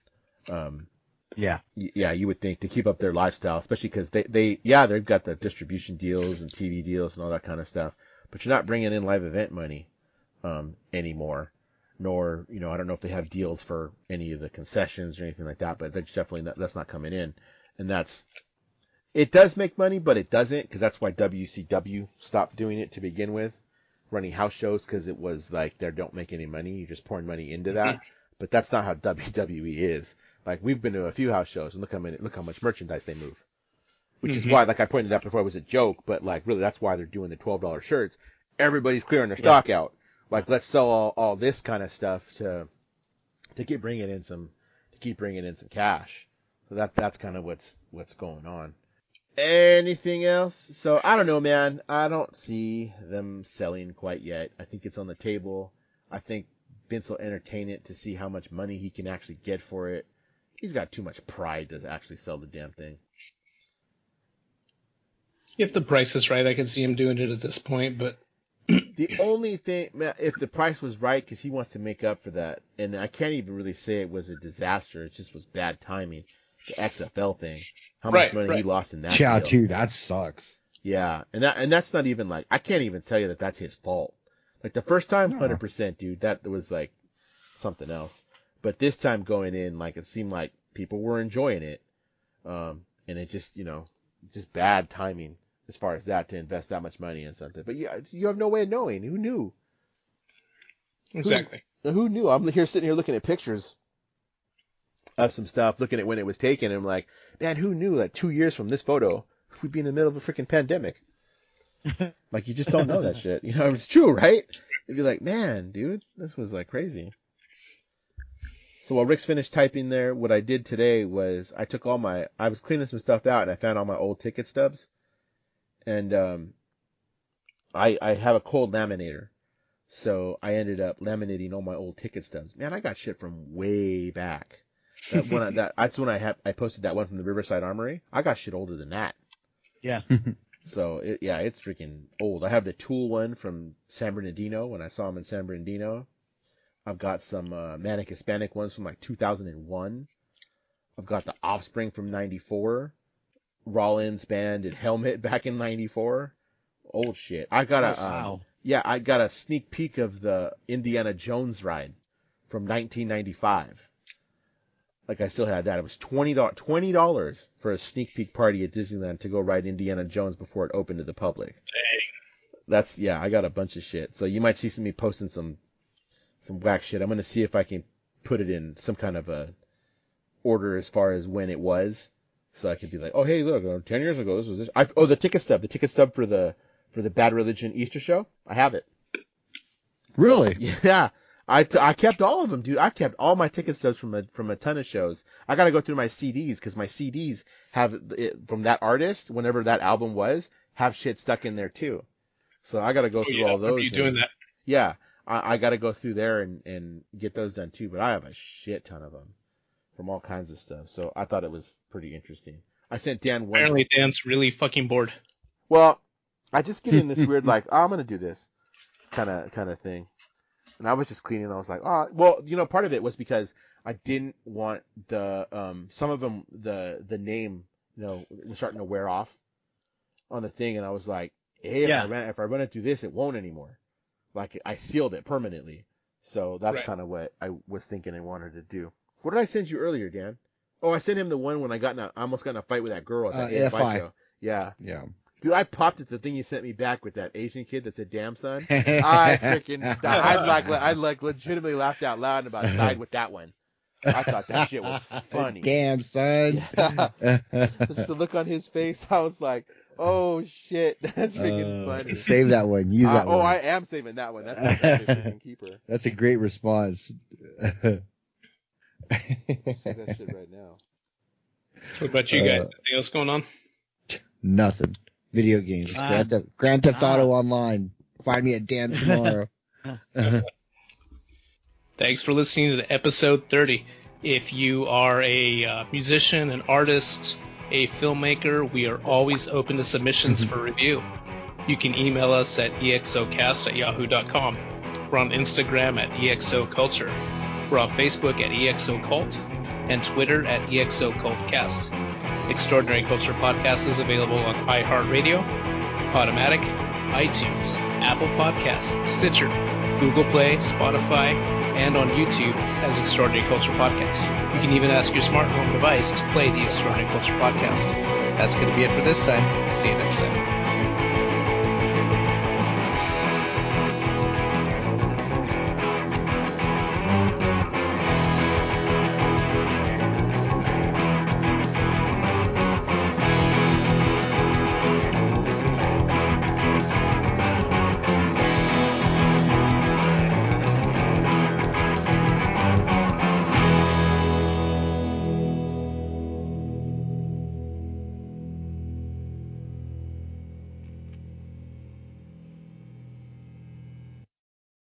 Yeah, you would think to keep up their lifestyle, especially because they've got the distribution deals and TV deals and all that kind of stuff, but you're not bringing in live event money anymore. Nor, I don't know if they have deals for any of the concessions or anything like that, but that's definitely that's not coming in, and it does make money, but it doesn't because that's why WCW stopped doing it to begin with, running house shows because it was like they don't make any money, you're just pouring money into that, but that's not how WWE is. Like, we've been to a few house shows, and look how much merchandise they move. Which is why, like I pointed out before, it was a joke, but, like, really, that's why they're doing the $12 shirts. Everybody's clearing their stock out. Like, let's sell all this kind of stuff to keep bringing in some cash. So that's kind of what's going on. Anything else? So, I don't know, man. I don't see them selling quite yet. I think it's on the table. I think Vince will entertain it to see how much money he can actually get for it. He's got too much pride to actually sell the damn thing. If the price is right, I can see him doing it at this point, but the only thing, if the price was right, because he wants to make up for that, and I can't even really say it was a disaster, it just was bad timing, the XFL thing, how much money he lost in that Yeah, deal. dude, that sucks. Yeah, and that's not even like, I can't even tell you that that's his fault. Like the first time, 100%, dude, that was like something else. But this time going in, like, it seemed like people were enjoying it. And it just, just bad timing as far as that to invest that much money in something. But yeah, you have no way of knowing. Who knew? Exactly. Who knew? I'm here sitting here looking at pictures of some stuff, looking at when it was taken, and I'm like, man, who knew that 2 years from this photo we'd be in the middle of a freaking pandemic? Like, you just don't know that shit. You know, it's true, right? You'd be like, man, dude, this was like crazy. So while Rick's finished typing there, what I did today was I took I was cleaning some stuff out, and I found all my old ticket stubs. And I have a cold laminator. So I ended up laminating all my old ticket stubs. Man, I got shit from way back. That's when I posted that one from the Riverside Armory. I got shit older than that. Yeah. So it's freaking old. I have the Tool one from San Bernardino when I saw him in San Bernardino. I've got some Manic Hispanic ones from like 2001. I've got the Offspring from 94. Rollins Band and Helmet back in 94. Old shit. I got I got a sneak peek of the Indiana Jones ride from 1995. Like, I still had that. It was $20 for a sneak peek party at Disneyland to go ride Indiana Jones before it opened to the public. Dang. I got a bunch of shit. So you might see me posting some whack shit. I'm going to see if I can put it in some kind of a order as far as when it was. So I could be like, oh, hey, look, 10 years ago, this was this. The ticket stub for the Bad Religion Easter show. I have it. Really? Yeah. I kept all of them, dude. I kept all my ticket stubs from a ton of shows. I got to go through my CDs because my CDs have it from that artist, whenever that album was, have shit stuck in there too. So I got to go through all those. You doing that? Yeah, I got to go through there and get those done too. But I have a shit ton of them from all kinds of stuff. So I thought it was pretty interesting. I sent Dan one. Apparently, Dan's really fucking bored. Well, I just get in this weird like, oh, I'm gonna do this kind of thing. And I was just cleaning. I was like, oh, well, part of it was because I didn't want some of them, the name, was starting to wear off on the thing. And I was like, hey, if I run it through this, it won't anymore. Like, I sealed it permanently. So that's kind of what I was thinking I wanted to do. What did I send you earlier, Dan? Oh, I sent him the one when I almost got in a fight with that girl at that AFI show. Yeah. Yeah. Dude, I popped at the thing you sent me back with that Asian kid that said "damn son." I legitimately laughed out loud and about died with that one. I thought that shit was funny. Damn son. Yeah. Just the look on his face, I was like, "Oh shit, that's freaking funny." Save that one. Use that one. Oh, I am saving that one. That's a freaking keeper. That's a great response. Save that shit right now. What about you guys? Anything else going on? Nothing. Video games. Grand Theft Auto Online. Find me at Dan tomorrow. Thanks for listening to episode 30. If you are a musician, an artist, a filmmaker, we are always open to submissions for review. You can email us at exocast@yahoo.com. We're on Instagram at exoculture. We're on Facebook at exocult and Twitter at exocultcast. Extraordinary Culture Podcast is available on iHeartRadio, Automatic, iTunes, Apple Podcast, Stitcher, Google Play, Spotify, and on YouTube as Extraordinary Culture Podcast. You can even ask your smart home device to play the Extraordinary Culture Podcast. That's going to be it for this time. See you next time.